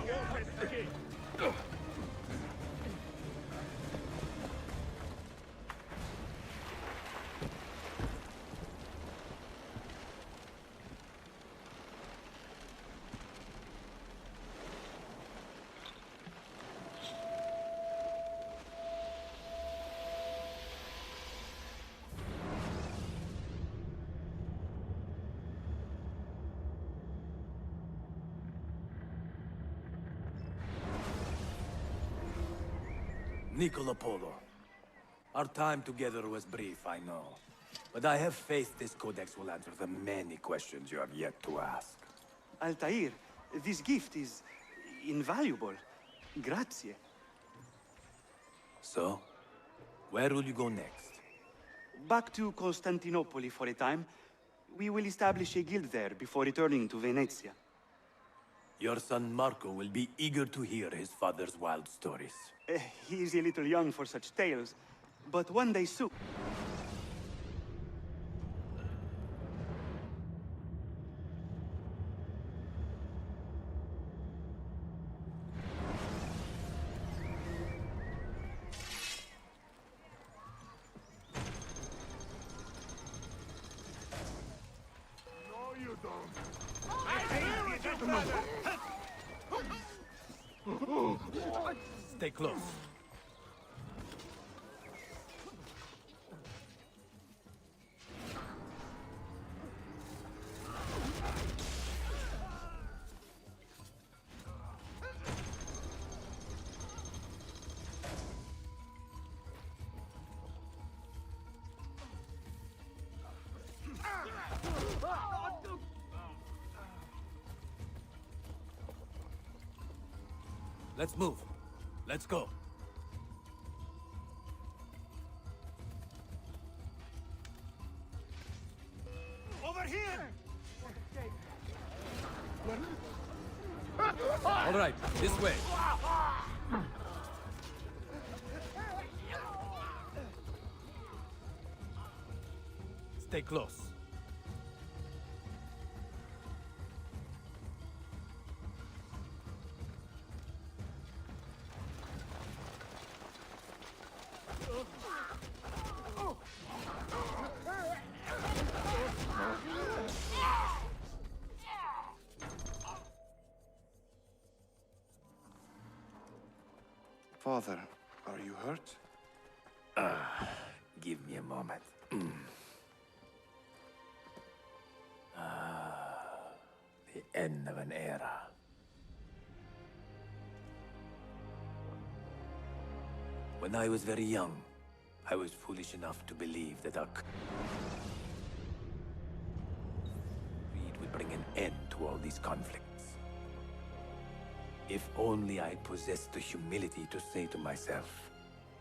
Niccolo Polo. Our time together was brief, I know. But I have faith this codex will answer the many questions you have yet to ask. Altair, this gift is invaluable. Grazie. So, where will you go next? Back to Constantinople for a time. We will establish a guild there before returning to Venezia. Your son Marco will be eager to hear his father's wild stories. He is a little young for such tales, but one day soon. No, you don't. Stay close. Let's move. Let's go. Over here! All right, this way. Stay close. Father, are you hurt? Give me a moment. The end of an era. When I was very young, I was foolish enough to believe that our creed would bring an end to all these conflicts. If only I possessed the humility to say to myself,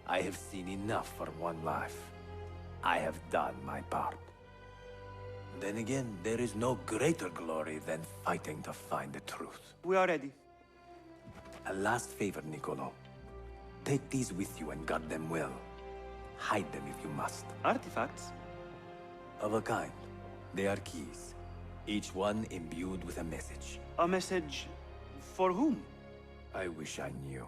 I have seen enough for one life. I have done my part. Then again, there is no greater glory than fighting to find the truth. We are ready. A last favor, Niccolo. Take these with you and guard them well. Hide them if you must. Artifacts? Of a kind. They are keys. Each one imbued with a message. A message for whom? I wish I knew.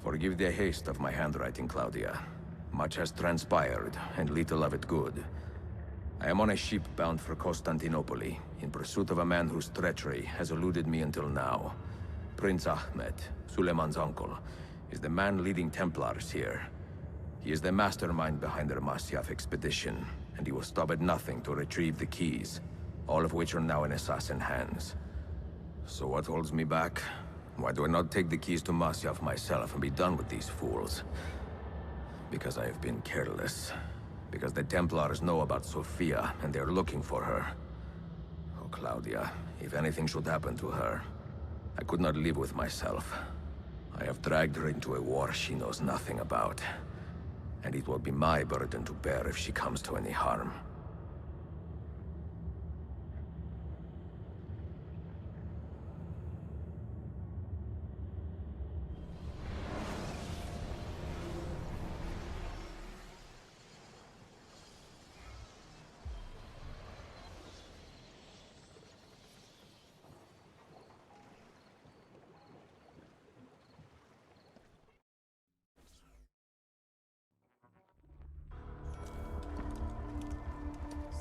Forgive the haste of my handwriting, Claudia. Much has transpired, and little of it good. I am on a ship bound for Constantinople, in pursuit of a man whose treachery has eluded me until now. Prince Ahmed, Suleiman's uncle, is the man leading Templars here. He is the mastermind behind the Masyaf expedition, and he will stop at nothing to retrieve the keys, all of which are now in assassin hands. So what holds me back? Why do I not take the keys to Masyaf myself and be done with these fools? Because I have been careless. Because the Templars know about Sophia, and they're looking for her. Oh, Claudia, if anything should happen to her, I could not live with myself. I have dragged her into a war she knows nothing about. And it will be my burden to bear if she comes to any harm.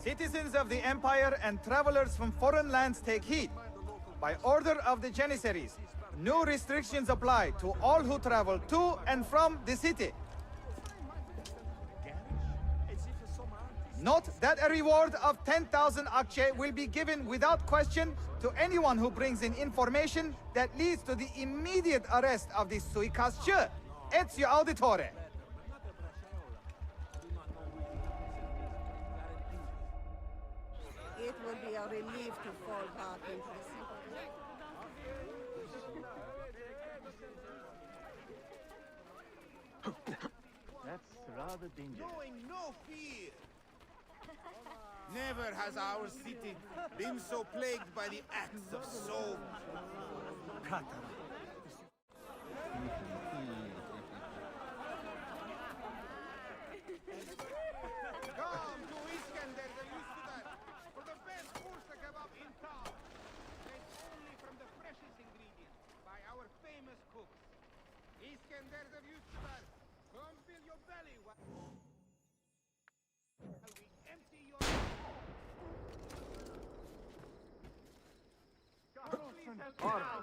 Citizens of the Empire and travelers from foreign lands take heed. By order of the Janissaries, new restrictions apply to all who travel to and from the city. Note that a reward of 10,000 akçe will be given without question to anyone who brings in information that leads to the immediate arrest of the suikastçı. Ezio Auditore. It will be a relief to fall back into the That's rather dangerous. Knowing no fear. Never has our city been so plagued by the acts of souls. Come to Iskender the Üsküdar for the best kursa kebab in town. Made only from the freshest ingredients by our famous cooks. Iskender the Üsküdar, come fill your belly while we empty your...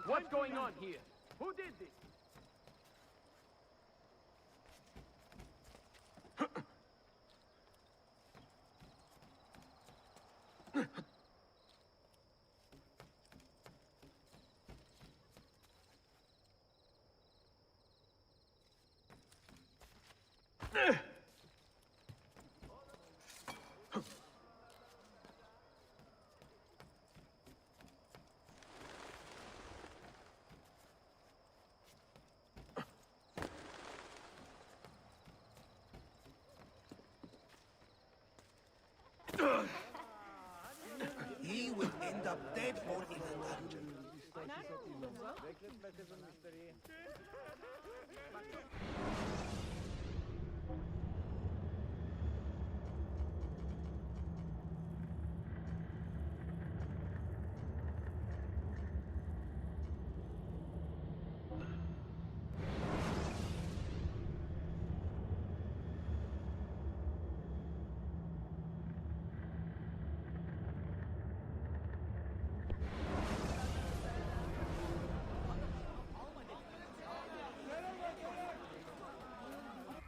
What's going on here? Who did this? He will end up dead or in a dungeon.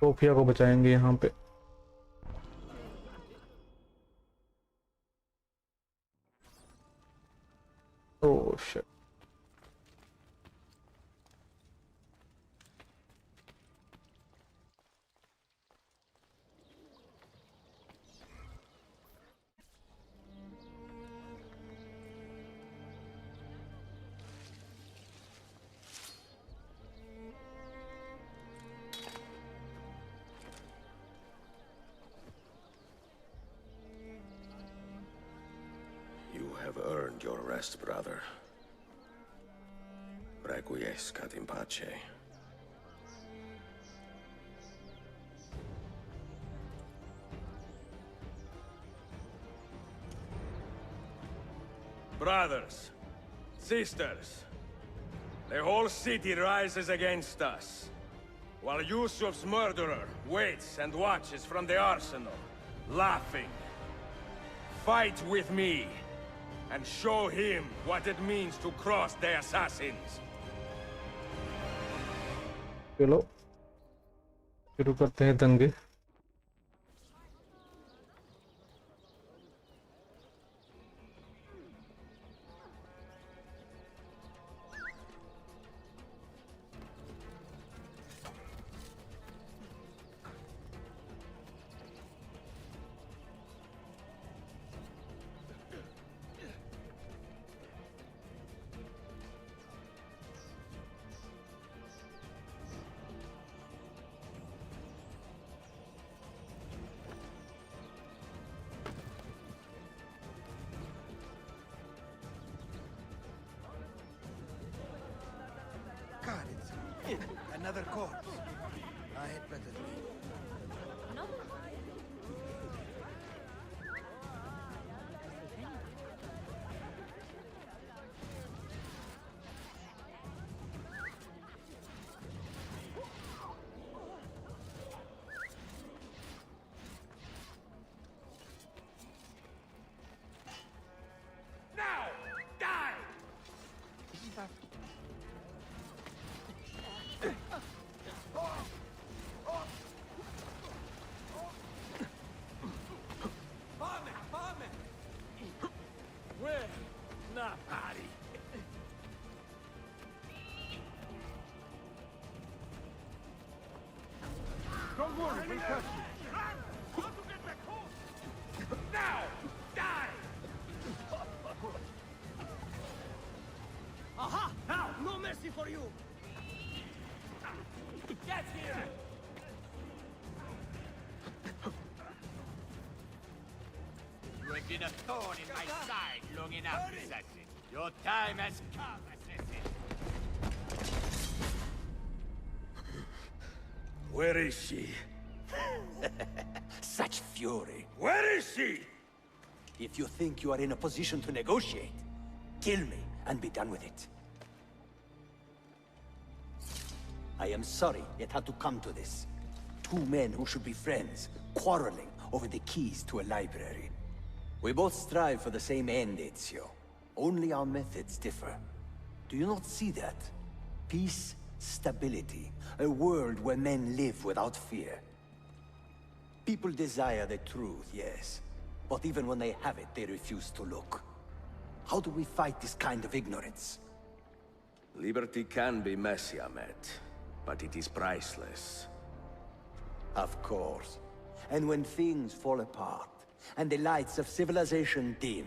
Sophia को बचाएंगे यहाँ पे। Oh shit. Earned your rest, brother. Requiescat in pace. Brothers, sisters, the whole city rises against us, while Yusuf's murderer waits and watches from the arsenal, laughing. fight with me and show him what it means to cross the assassins. चलो शुरू करते हैं दंगे। God, it's another corpse. I had better leave. Now! Die! Where? Not party. Don't worry, we got you. Now! Die! Aha! Now, no mercy for you! Get here! You have been a thorn in my side long enough, assassin. Your time has come, assassin. Where is she? Such fury. Where is she? If you think you are in a position to negotiate, kill me and be done with it. I am sorry it had to come to this. Two men who should be friends, quarreling over the keys to a library. We both strive for the same end, Ezio. Only our methods differ. Do you not see that? Peace, stability, a world where men live without fear. People desire the truth, yes. But even when they have it, they refuse to look. How do we fight this kind of ignorance? Liberty can be messy, Ahmed, but it is priceless. Of course. And when things fall apart, and the lights of civilization dim,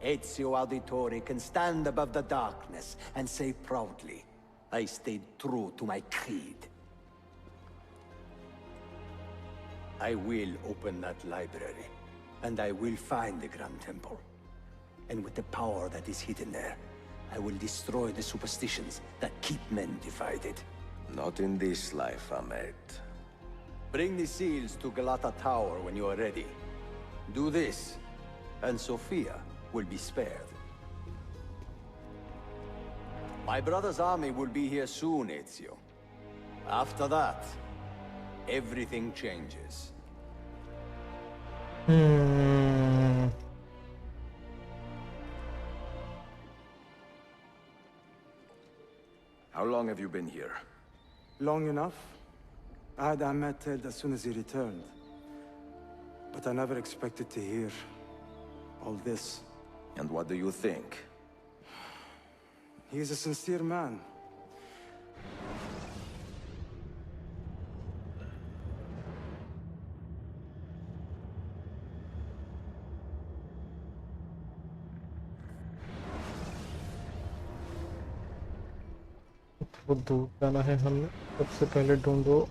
Ezio Auditore can stand above the darkness and say proudly, I stayed true to my creed. I will open that library, and I will find the Grand Temple. And with the power that is hidden there, I will destroy the superstitions that keep men divided. Not in this life, Ahmed. Bring the seals to Galata Tower when you are ready. Do this, and Sophia will be spared. My brother's army will be here soon, Ezio. After that, everything changes. How long have you been here? Long enough. I had Ahmed killed as soon as he returned. But I never expected to hear all this. And what do you think? He is a sincere man. वो दूर जाना है हमें। सबसे पहले ढूंढो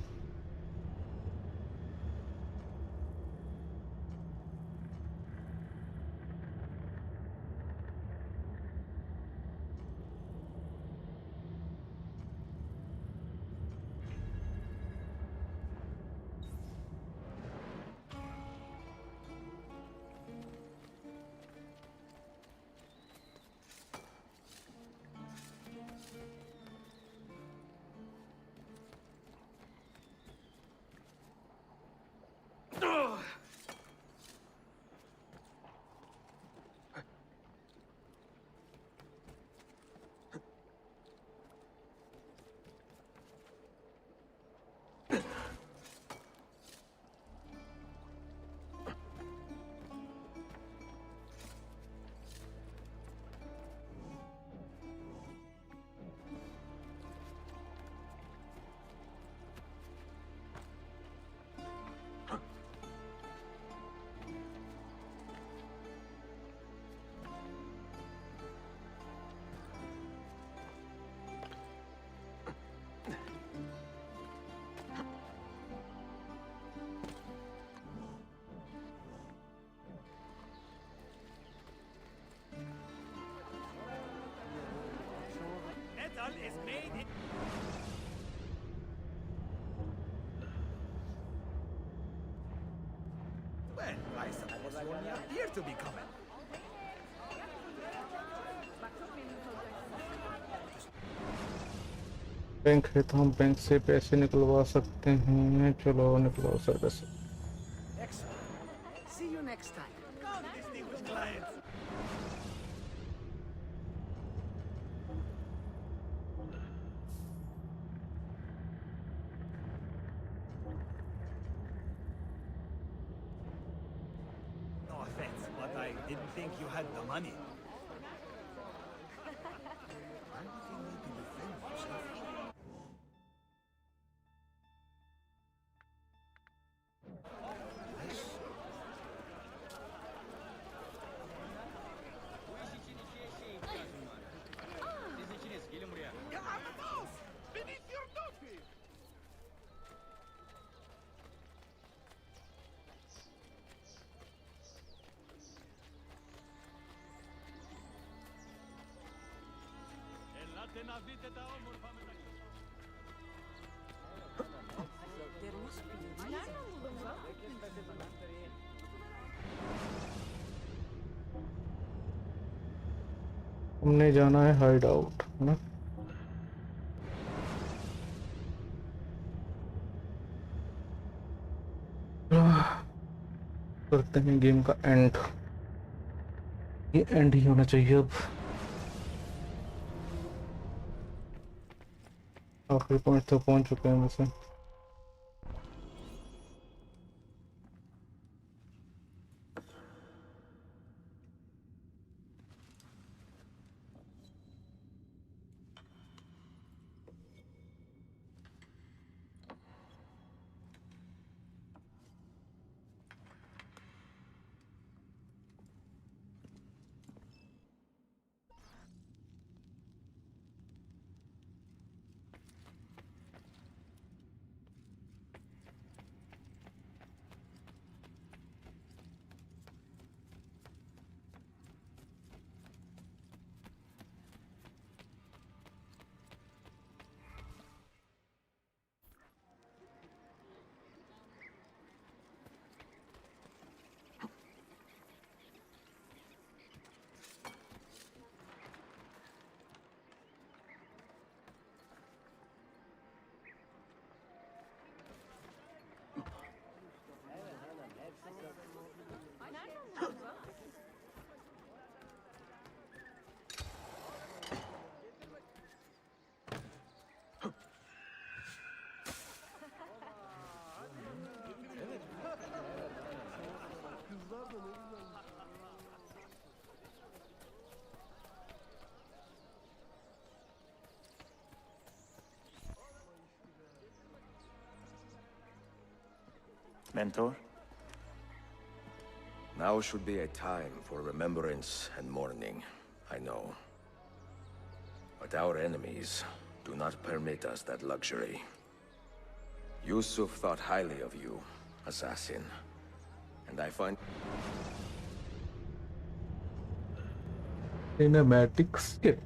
skull is made in... Well, I suppose you only appear to be coming. Bank है तो हम बैंक से पैसे निकलवा सकते हैं। चलो निकलवाओ सर पैसे। Excellent. See you next time. Come, distinguished clients. No offense, but I didn't think you had the money. There must be a reason. हमने जाना है हाइड आउट, है ना? करते हैं गेम का एंड। ये एंड ही होना चाहिए अब। आखिरी पॉइंट तक पहुंच चुके हैं वैसे। Mentor? Now should be a time for remembrance and mourning, I know. But our enemies do not permit us that luxury. Yusuf thought highly of you, assassin. And I find... Cinematic skip.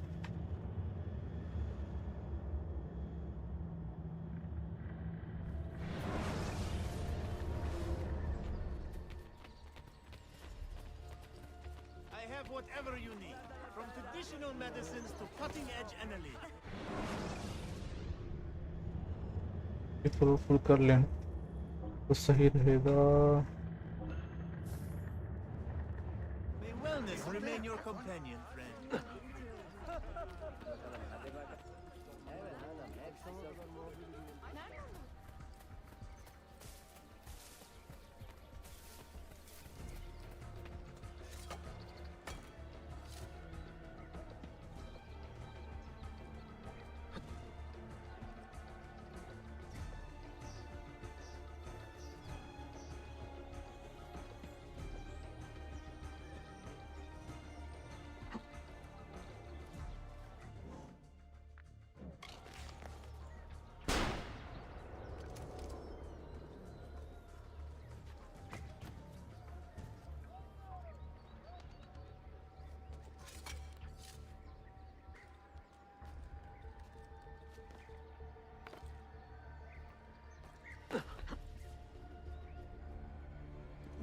Whatever you need, from traditional medicines to cutting-edge analytics. ये full कर लेना तो सही रहेगा। May wellness remain your companion, friend.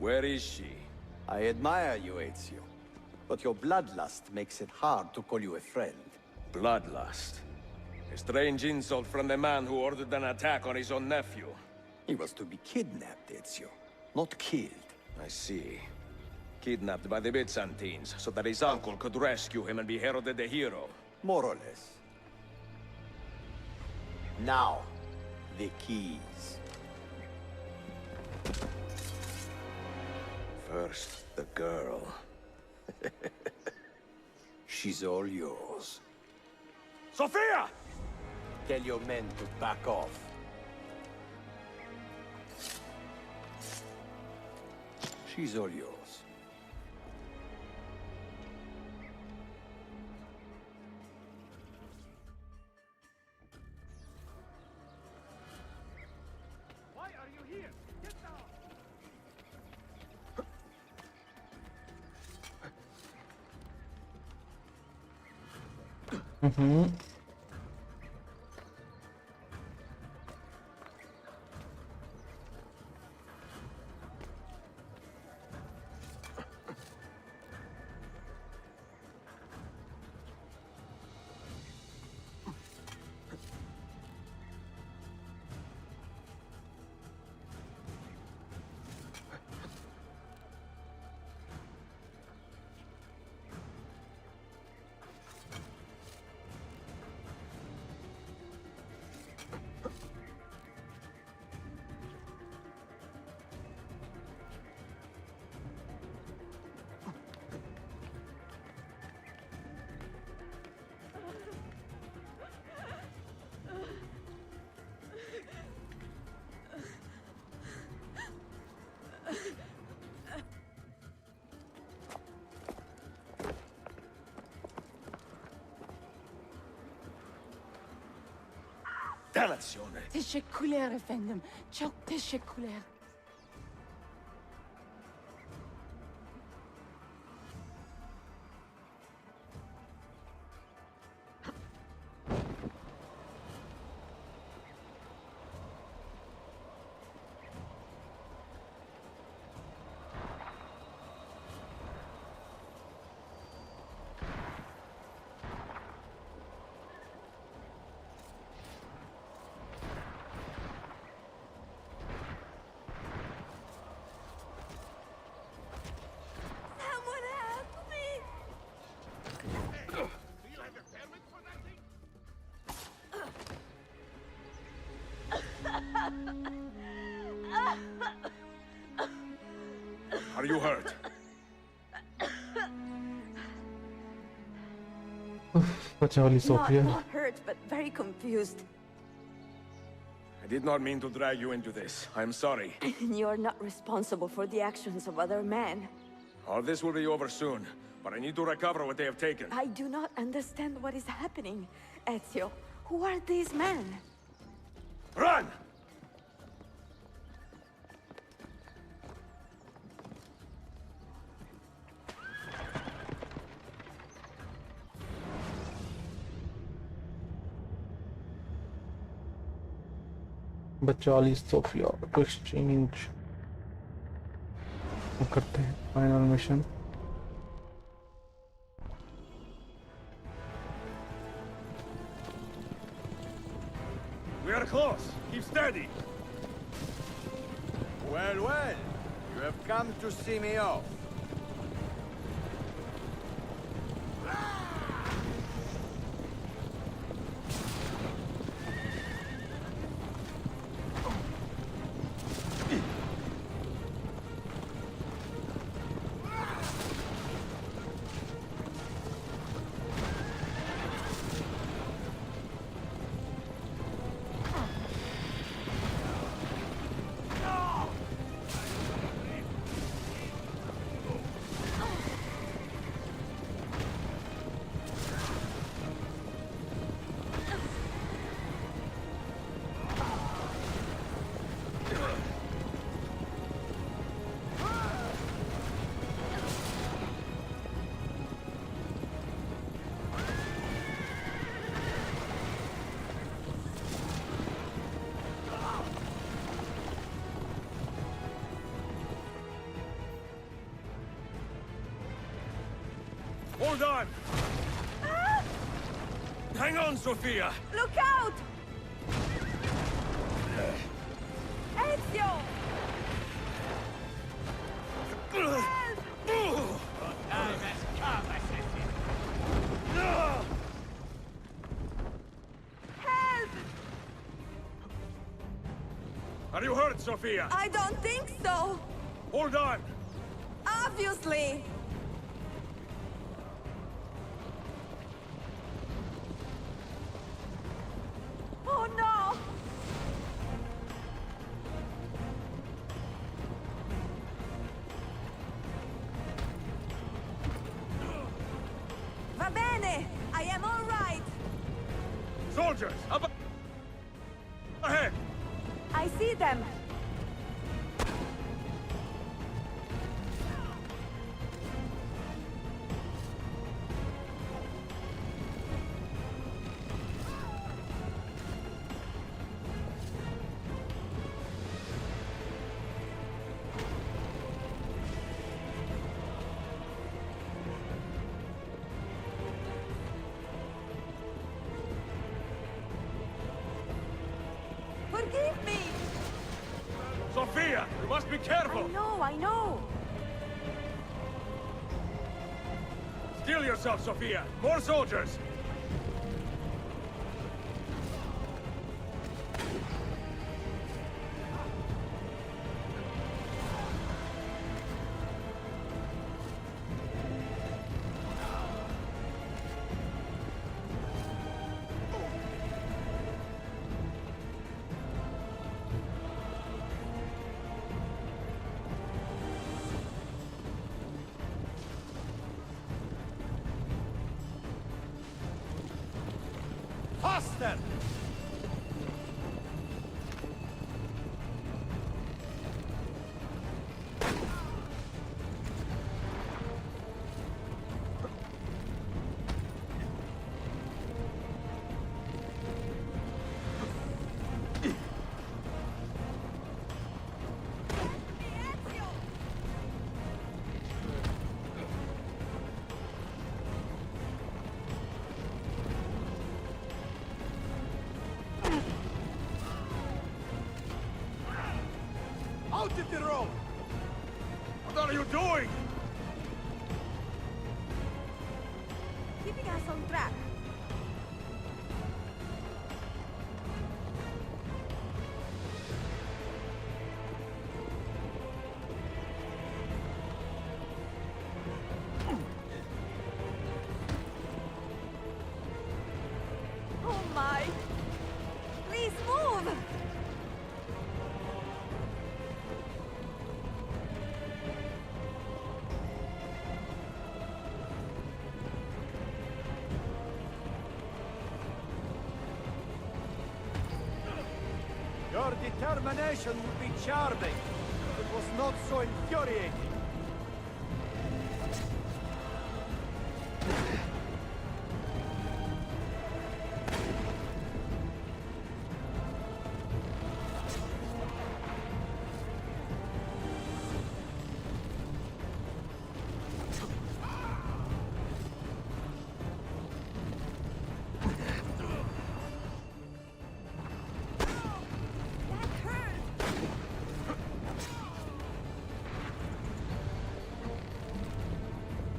Where is she? I admire you, Ezio. But your bloodlust makes it hard to call you a friend. Bloodlust. A strange insult from the man who ordered an attack on his own nephew. He was to be kidnapped, Ezio, not killed. I see. Kidnapped by the Byzantines, so that his uncle could rescue him and be heralded a hero. More or less. Now, the keys. First, the girl. She's all yours. Sophia! Tell your men to back off. She's all yours. Why are you here? Get down! Dannazione! Teşekkürler efendim. Çok teşekkürler. Someone help me! Do you have a permit for that thing? Are you hurt? Pachali Sophia. Not hurt, but very confused. I did not mean to drag you into this. I'm sorry. You're not responsible for the actions of other men. All this will be over soon, but I need to recover what they have taken. I do not understand what is happening. Ezio, who are these men? Run! Pachali Sophia to exchange करते हैं final mission We are close. Keep steady. Well, well. You have come to see me off. Hold on! Hang on, Sophia! Look out! Ezio! Your time has come, assassin. Help! Are you hurt, Sophia? I don't think so! Hold on! Obviously! Oh no! Va bene! I am all right! Soldiers! Up ahead! I see them! Forgive me! Sophia, you must be careful! I know! Steel yourself, Sophia! More soldiers! Faster! Out of the road! What are you doing? Keeping us on track. Oh my! Please move! Your determination would be charming. It was not so infuriating.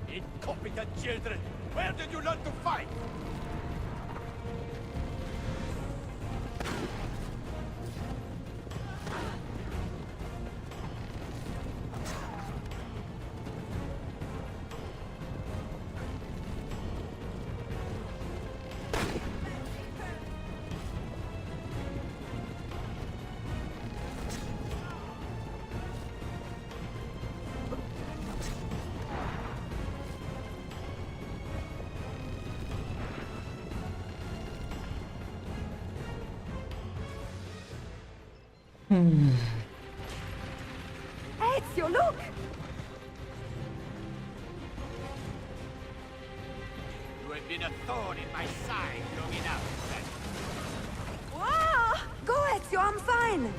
Incompetent children! Where did you learn to fight? Ezio, look! You have been a thorn in my side long enough, assassin. Wow! Go, Ezio, I'm fine!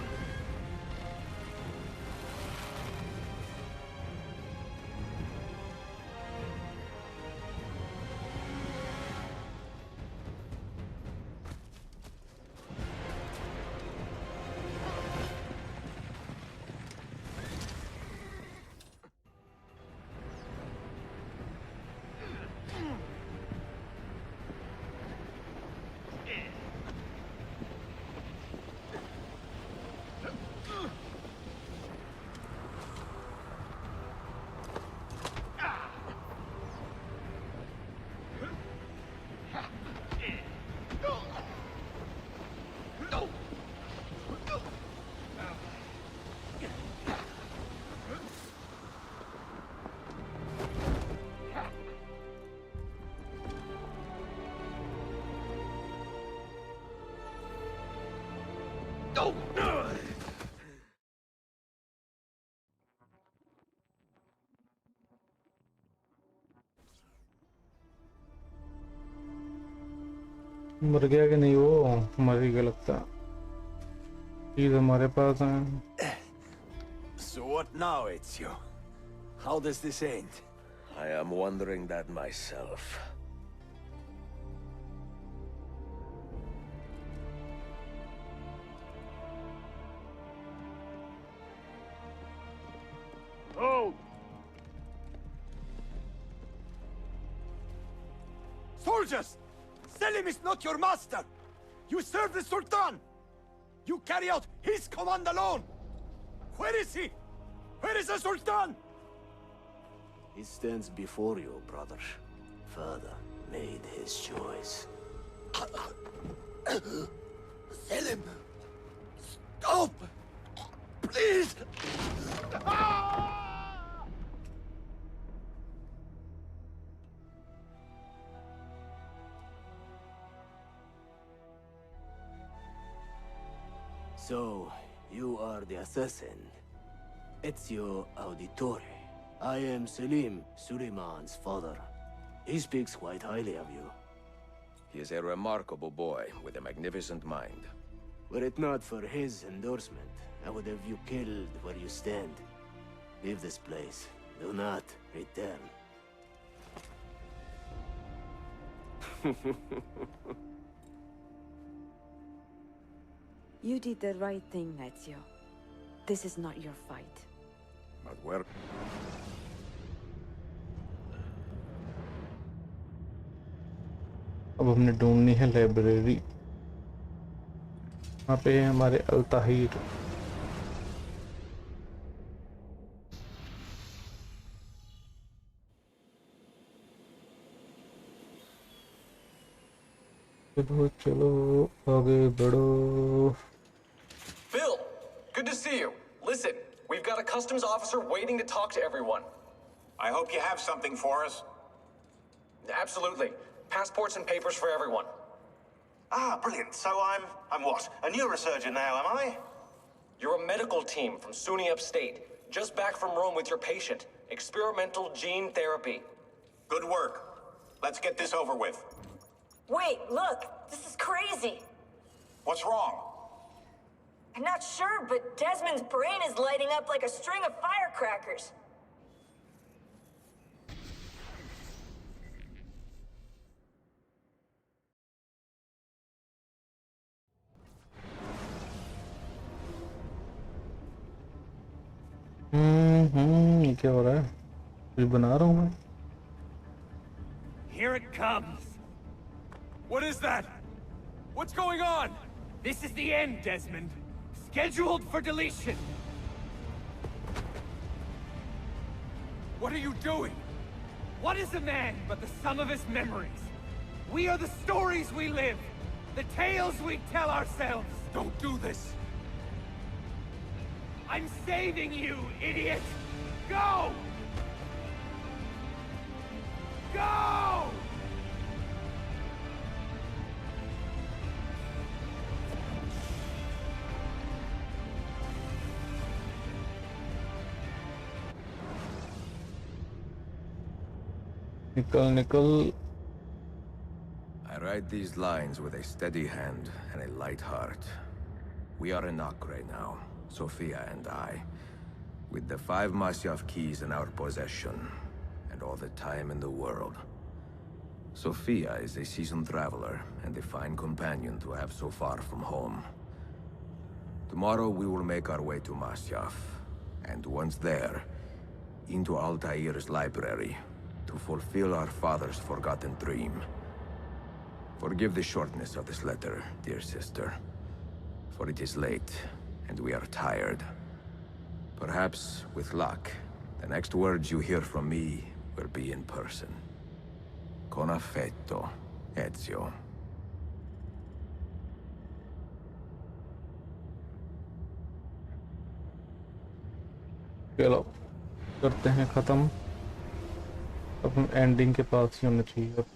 मर गया कि नहीं? वो मर ही गया लगता। चीज हमारे पास है। So what now, Ezio? How does this end? I am wondering that myself. Hold! Soldiers! Selim is not your master! You serve the Sultan! You carry out his command alone! Where is he? Where is the Sultan? He stands before you, brother. Father made his choice. Selim! Stop! Please! So, you are the assassin. Ezio Auditore. I am Selim, Suleiman's father. He speaks quite highly of you. He is a remarkable boy with a magnificent mind. Were it not for his endorsement, I would have you killed where you stand. Leave this place. Do not return. You did the right thing, Ezio. This is not your fight. But where... अब हमने ढूंढनी है library. वहाँ पे है हमारे अल्ताहिर। चलो चलो आगे बढ़ो। Phil, good to see you. Listen, we've got a customs officer waiting to talk to everyone. I hope you have something for us. Absolutely. Passports and papers for everyone. Ah, brilliant. So I'm what? A neurosurgeon now, am I? You're a medical team from SUNY Upstate. Just back from Rome with your patient. Experimental gene therapy. Good work. Let's get this over with. Wait, look! This is crazy! What's wrong? I'm not sure, but Desmond's brain is lighting up like a string of firecrackers. ये क्या हो रहा है? कुछ बना रहा हूँ मैं। Here it comes. What is that? What's going on? This is the end, Desmond. Scheduled for deletion. What are you doing? What is a man but the sum of his memories? We are the stories we live, the tales we tell ourselves. Don't do this. I'm saving you, idiot! Go! Go! निकल निकल। I write these lines with a steady hand and a light heart. We are in Acre now, Sofia and I, with the 5 Masyaf keys in our possession, and all the time in the world. Sofia is a seasoned traveler, and a fine companion to have so far from home. Tomorrow we will make our way to Masyaf, and once there, into Altair's library, to fulfill our father's forgotten dream. Forgive the shortness of this letter, dear sister, for it is late, and we are tired. Perhaps, with luck, the next words you hear from me will be in person. Con affetto, Ezio. चलो करते हैं खत्म। अब हम ending के पास ही होना चाहिए अब।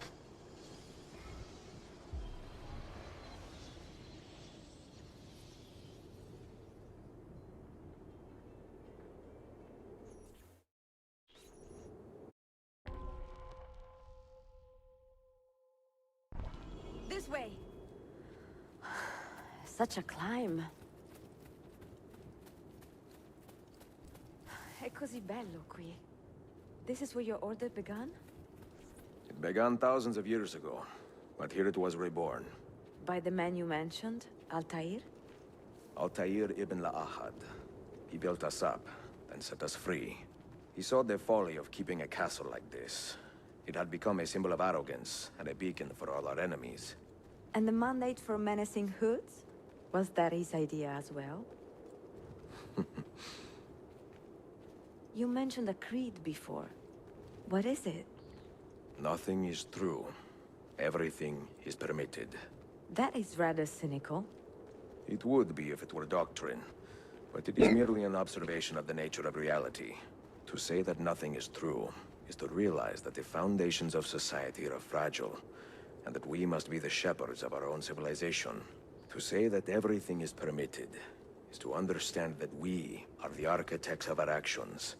way. Such a climb. È così bello qui. This is where your order began? It began thousands of years ago, but here it was reborn. By the man you mentioned, Altair? Altair ibn La'ahad. He built us up, then set us free. He saw the folly of keeping a castle like this. It had become a symbol of arrogance and a beacon for all our enemies. And the mandate for menacing hoods? Was that his idea as well? You mentioned a creed before. What is it? Nothing is true. Everything is permitted. That is rather cynical. It would be if it were doctrine, but it is merely an observation of the nature of reality. To say that nothing is true is to realize that the foundations of society are fragile, and that we must be the shepherds of our own civilization. To say that everything is permitted is to understand that we are the architects of our actions,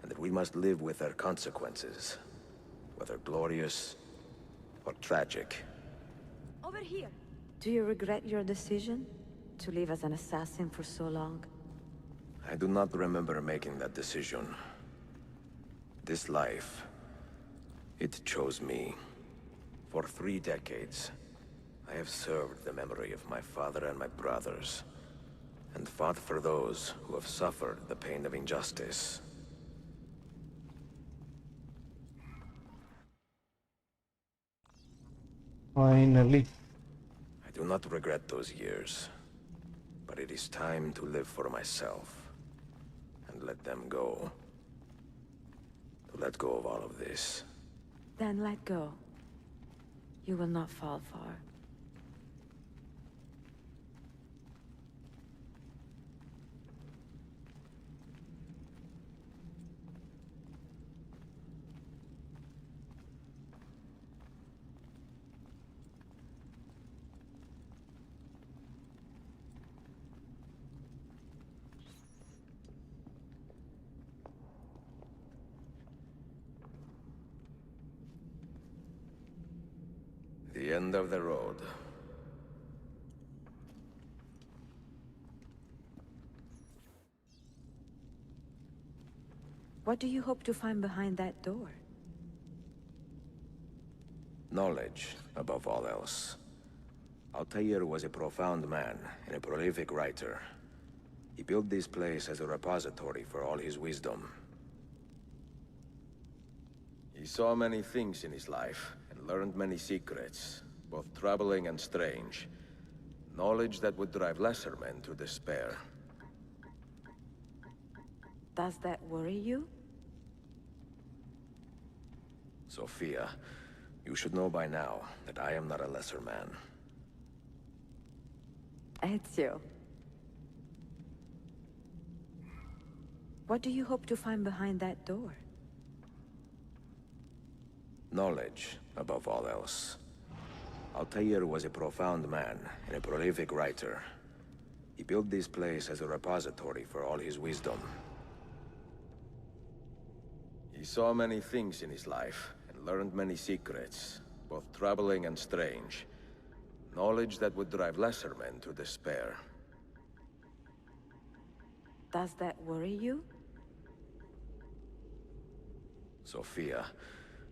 and that we must live with their consequences, whether glorious or tragic. Over here. Do you regret your decision to live as an assassin for so long? I do not remember making that decision. This life, it chose me. For 3 decades, I have served the memory of my father and my brothers, and fought for those who have suffered the pain of injustice. Finally. I do not regret those years, but it is time to live for myself, and let them go. To let go of all of this. Then let go. You will not fall far. The end of the road. What do you hope to find behind that door? Knowledge, above all else. Altair was a profound man and a prolific writer. He built this place as a repository for all his wisdom. He saw many things in his life, and learned many secrets, both troubling and strange. Knowledge that would drive lesser men to despair. Does that worry you? Sophia, you should know by now that I am not a lesser man. Ezio. What do you hope to find behind that door? Knowledge, above all else. Altair was a profound man and a prolific writer. He built this place as a repository for all his wisdom. He saw many things in his life, and learned many secrets, both troubling and strange. Knowledge that would drive lesser men to despair. Does that worry you? Sophia,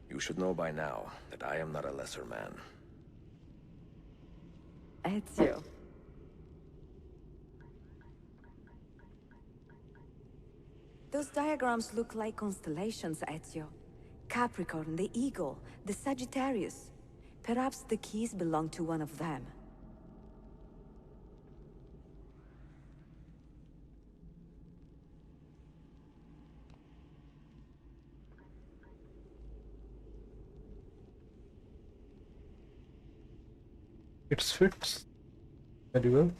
you should know by now that I am not a lesser man. Ezio. Those diagrams look like constellations, Ezio. Capricorn, the Eagle, the Sagittarius. Perhaps the keys belong to one of them. It fits very well.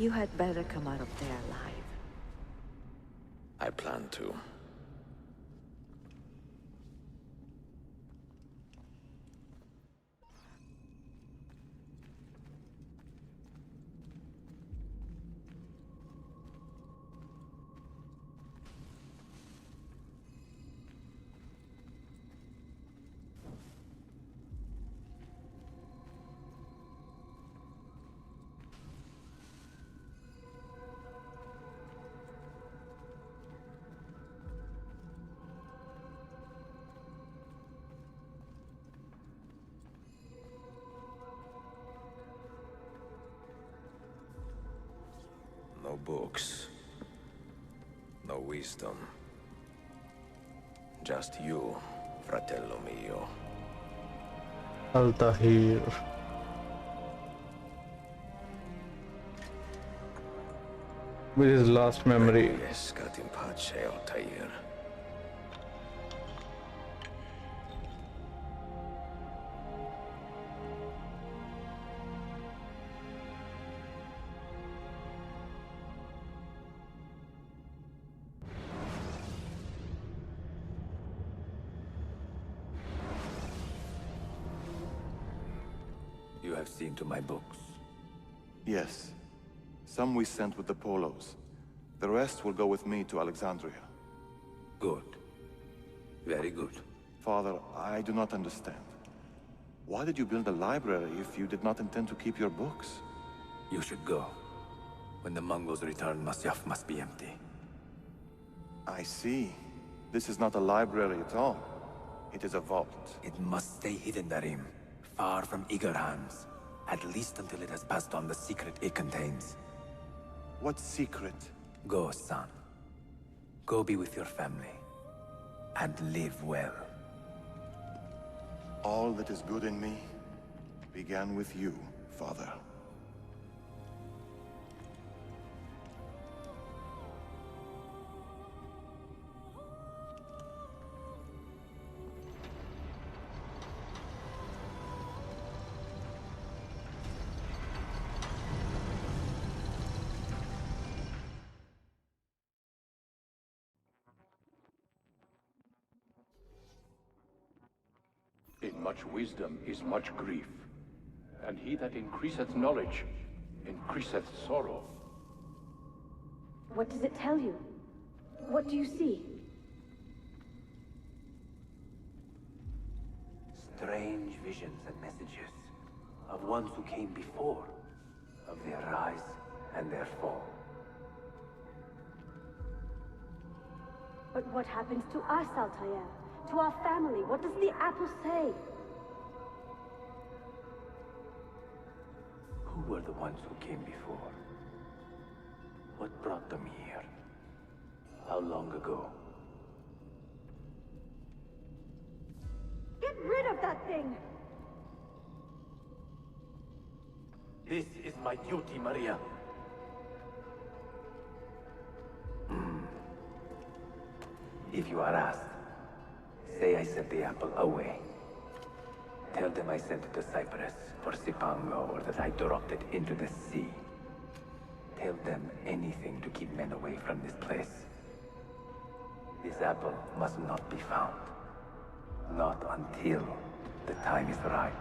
You had better come out of there alive. I plan to. No books. No wisdom. Just you, fratello mio. Altair. With his last memory. Requiescat in pace, Altair. You have seen to my books. Yes. Some we sent with the Polos. The rest will go with me to Alexandria. Good. Very good. Father, I do not understand. Why did you build a library if you did not intend to keep your books? You should go. When the Mongols return, Masyaf must be empty. I see. This is not a library at all. It is a vault. It must stay hidden, Darim. Far from eager hands. At least until it has passed on the secret it contains. What secret? Go, son. Go be with your family. And live well. All that is good in me began with you, Father. In much wisdom is much grief, and he that increaseth knowledge increaseth sorrow. What does it tell you? What do you see? Strange visions and messages of ones who came before, of their rise and their fall. But what happens to us, Altair? To our family? What does the apple say? Who were the ones who came before? What brought them here? How long ago? Get rid of that thing! This is my duty, Maria. If you are asked, say I sent the apple away. Tell them I sent it to Cyprus or Cipango, or that I dropped it into the sea. Tell them anything to keep men away from this place. This apple must not be found. Not until the time is right.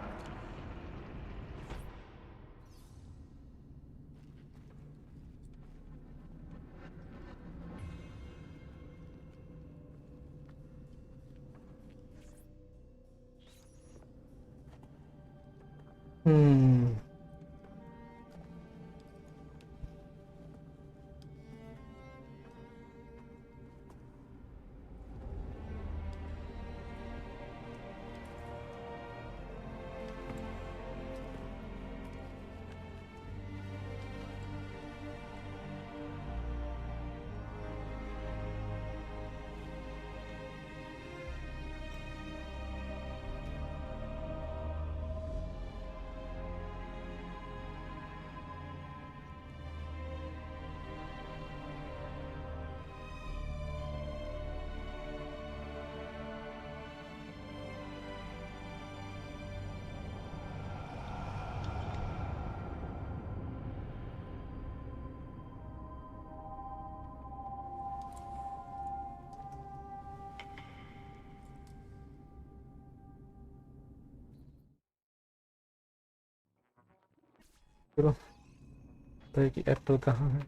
चलो पता है कि actor कहाँ है.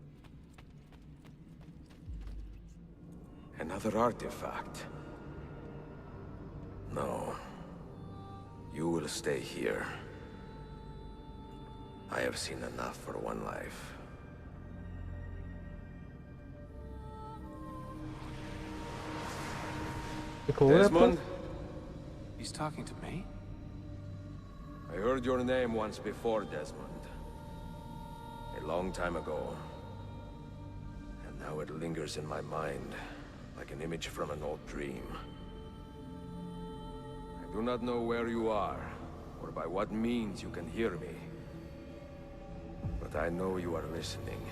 Another artifact. No. You will stay here. I have seen enough for one life. Desmond? He's talking to me? I heard your name once before, Desmond. A long time ago. And now it lingers in my mind, like an image from an old dream. I do not know where you are, or by what means you can hear me. But I know you are listening.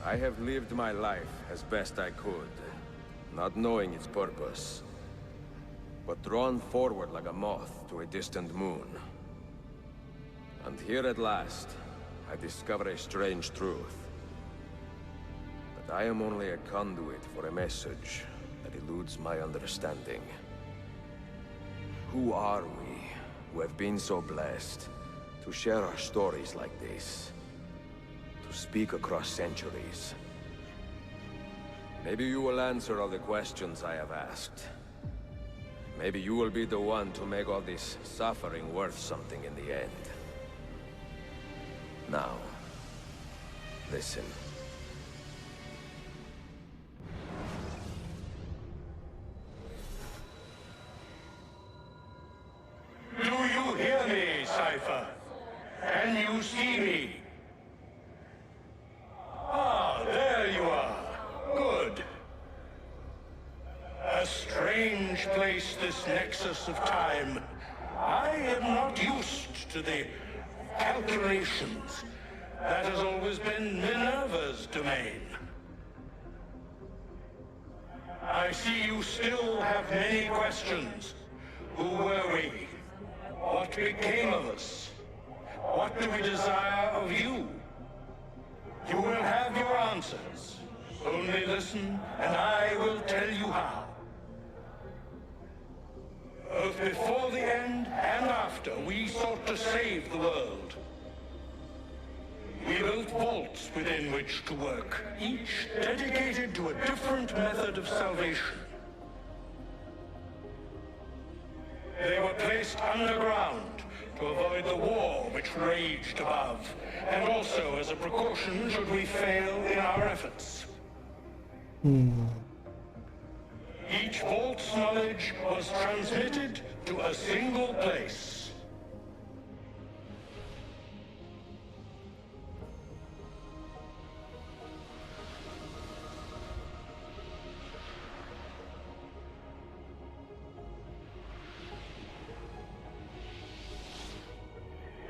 I have lived my life as best I could, not knowing its purpose, but drawn forward like a moth to a distant moon. And here at last, I discover a strange truth. But I am only a conduit for a message that eludes my understanding. Who are we, who have been so blessed, to share our stories like this? To speak across centuries. Maybe you will answer all the questions I have asked. Maybe you will be the one to make all this suffering worth something in the end. Now, listen. Do you hear me, Cypher? Can you see me? Ah, there you are. Good. A strange place, this nexus of time. I am not used to the calculations. That has always been Minerva's domain. I see you still have many questions. Who were we? What became of us? What do we desire of you? You will have your answers. Only listen, and I will tell you how. Both before the end and after, we sought to save the world. We built vaults within which to work, each dedicated to a different method of salvation. They were placed underground to avoid the war which raged above, and also as a precaution should we fail in our efforts. Each vault's knowledge was transmitted to a single place.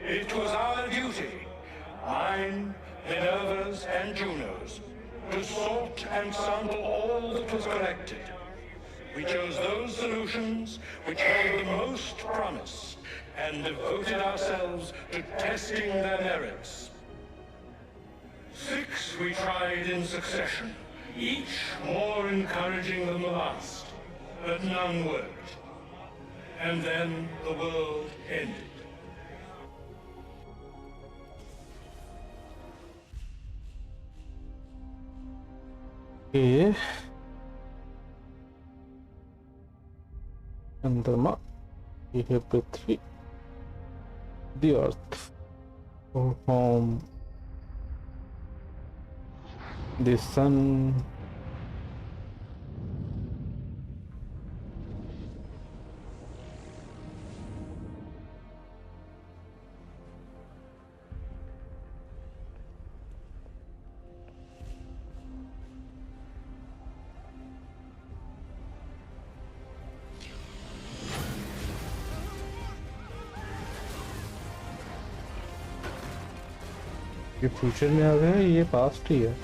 It was our duty, mine, Minerva's, and Juno's, to sort and sample all that was collected. We chose those solutions which held the most promise, and devoted ourselves to testing their merits. 6 we tried in succession, each more encouraging than the last, but none worked. And then the world ended. Okay. चंद्रमा, यह पृथ्वी, the earth, home, the sun, ये future में आ गया है, ये past ही है.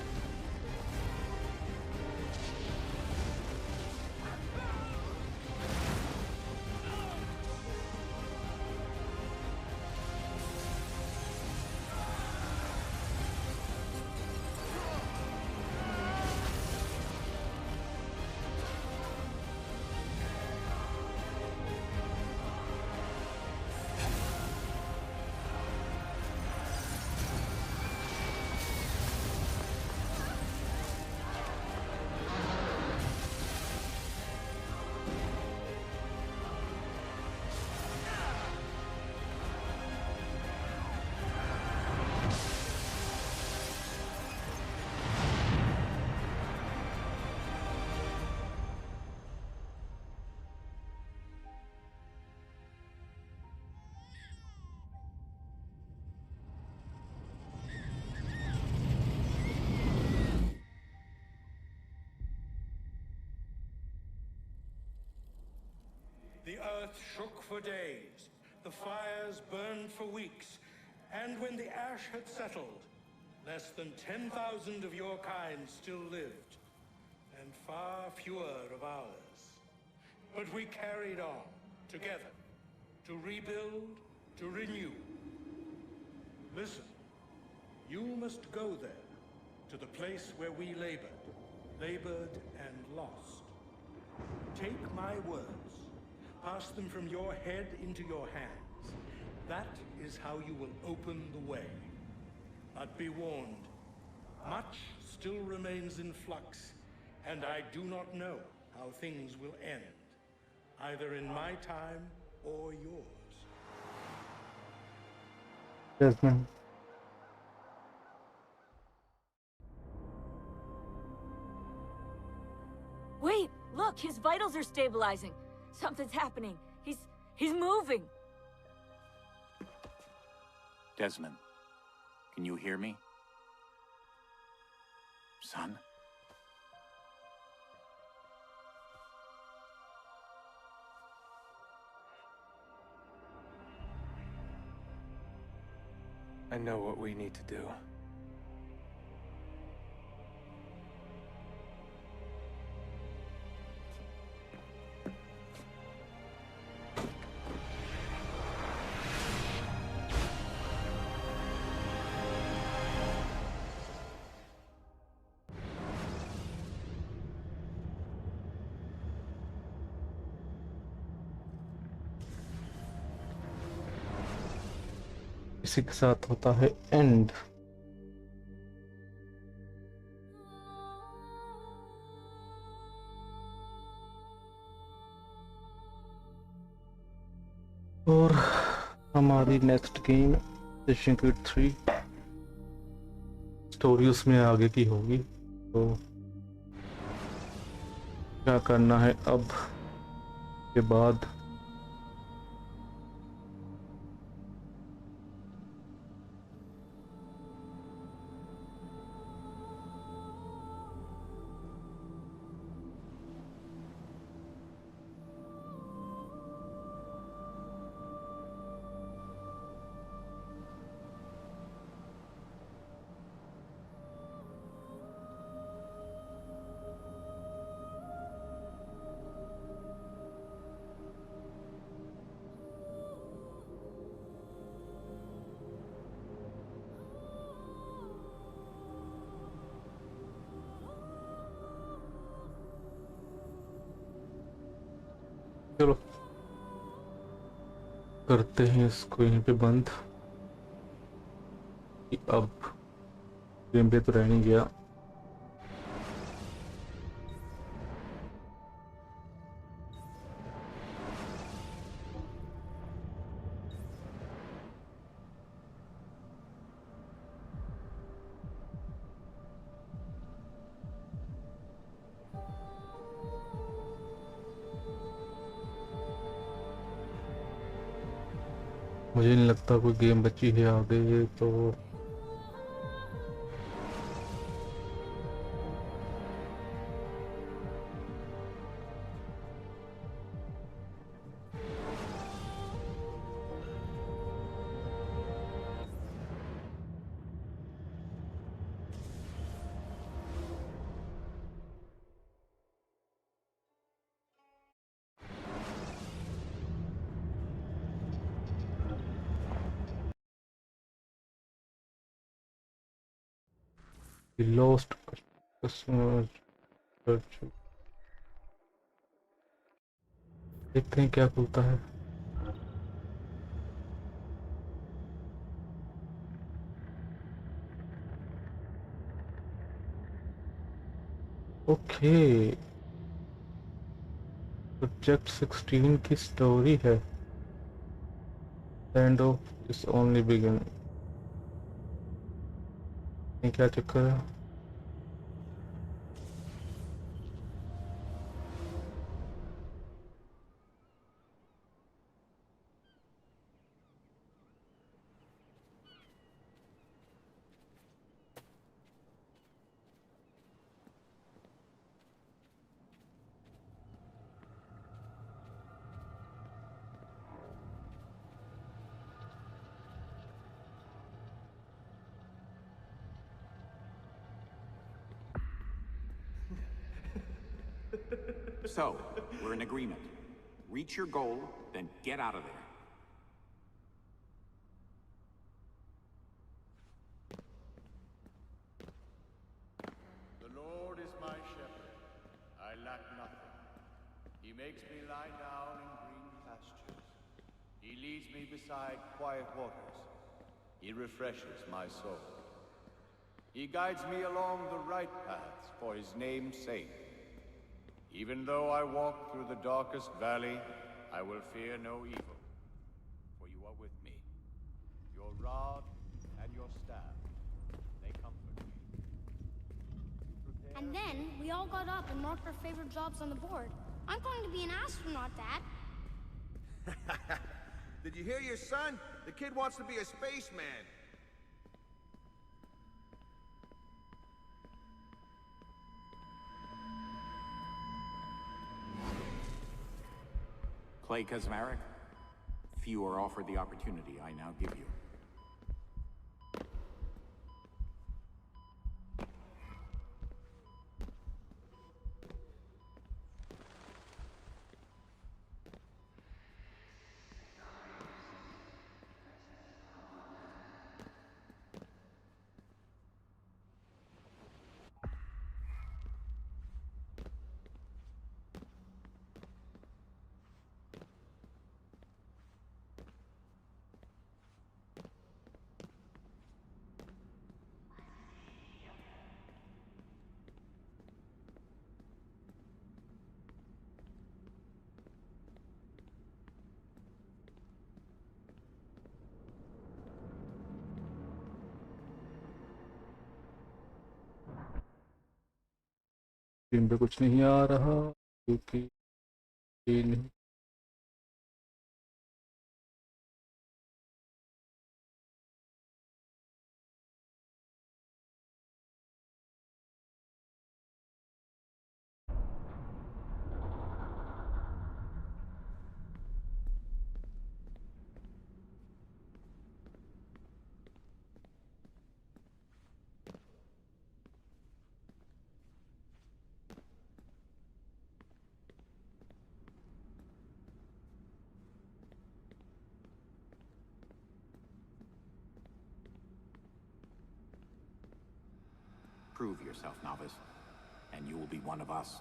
earth shook for days, the fires burned for weeks, and when the ash had settled, less than 10,000 of your kind still lived, and far fewer of ours. But we carried on, together, to rebuild, to renew. Listen, you must go there, to the place where we labored and lost. Take my words, pass them from your head into your hands. That is how you will open the way. But be warned, much still remains in flux, and I do not know how things will end, either in my time or yours. Desmond. Wait, look, his vitals are stabilizing. Something's happening. He's moving. Desmond, can you hear me? Son? I know what we need to do. इसी के साथ होता है and. और हमारी next game Assassin's Creed 3 story उसमें आगे की होगी। तो क्या करना है अब के बाद? चलो करते हैं इसको यहीं पे बंद। अब गेम पे तो रह नहीं गया। मुझे नहीं लगता कोई गेम बची है आगे तो। We lost customers. देखते हैं क्या खुलता है। ओके, प्रोजेक्ट 16 की स्टोरी है। End of is only begin. क्या चक्कर है? So, we're in agreement. Reach your goal, then get out of there. The Lord is my shepherd. I lack nothing. He makes me lie down in green pastures. He leads me beside quiet waters. He refreshes my soul. He guides me along the right paths for his name's sake. Even though I walk through the darkest valley, I will fear no evil, for you are with me. Your rod and your staff, they comfort me. And then, we all got up and marked our favorite jobs on the board. I'm going to be an astronaut, Dad. Did you hear your son? The kid wants to be a spaceman. Clay Kaczmarek, few are offered the opportunity I now give you. Screen पे कुछ नहीं आ रहा क्योंकि नहीं Prove yourself, novice, and you will be one of us.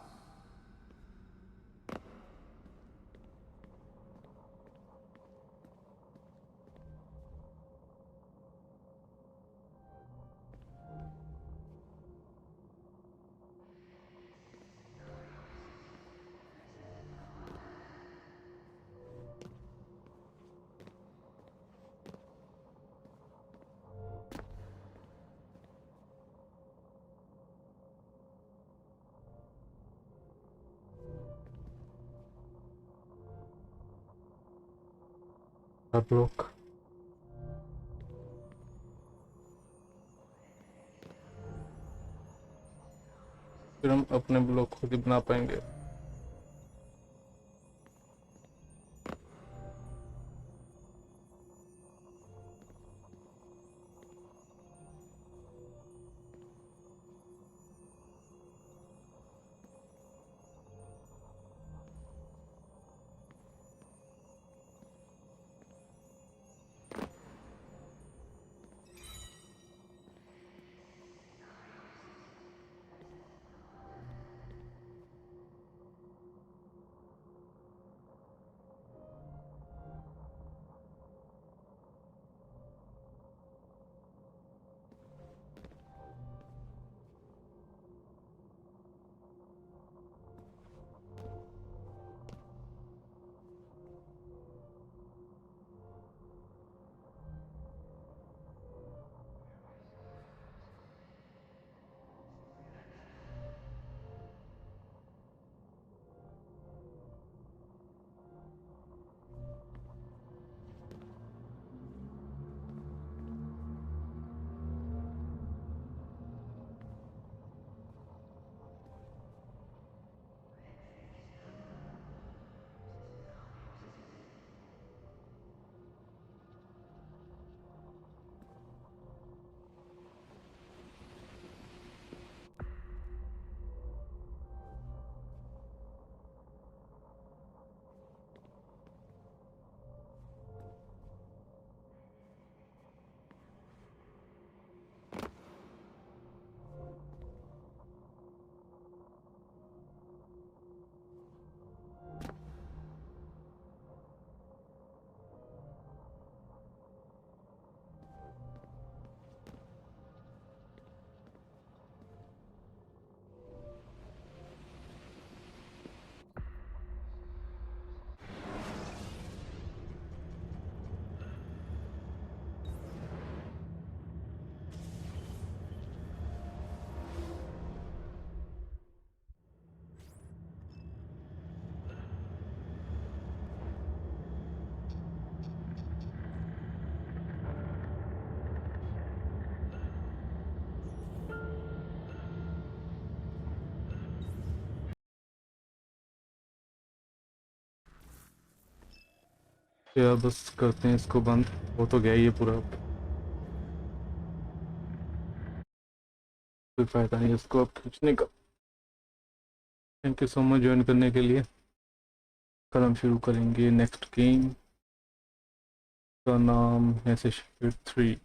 Block फिर हम अपने block खुद ही बना पाएंगे। या बस करते हैं इसको बंद, हो तो गया ये पूरा, कोई फायदा नहीं इसको अब खींचने का। Thank you so much join करने के लिए। कल हम शुरू करेंगे नेक्स्ट गेम का नाम है 3।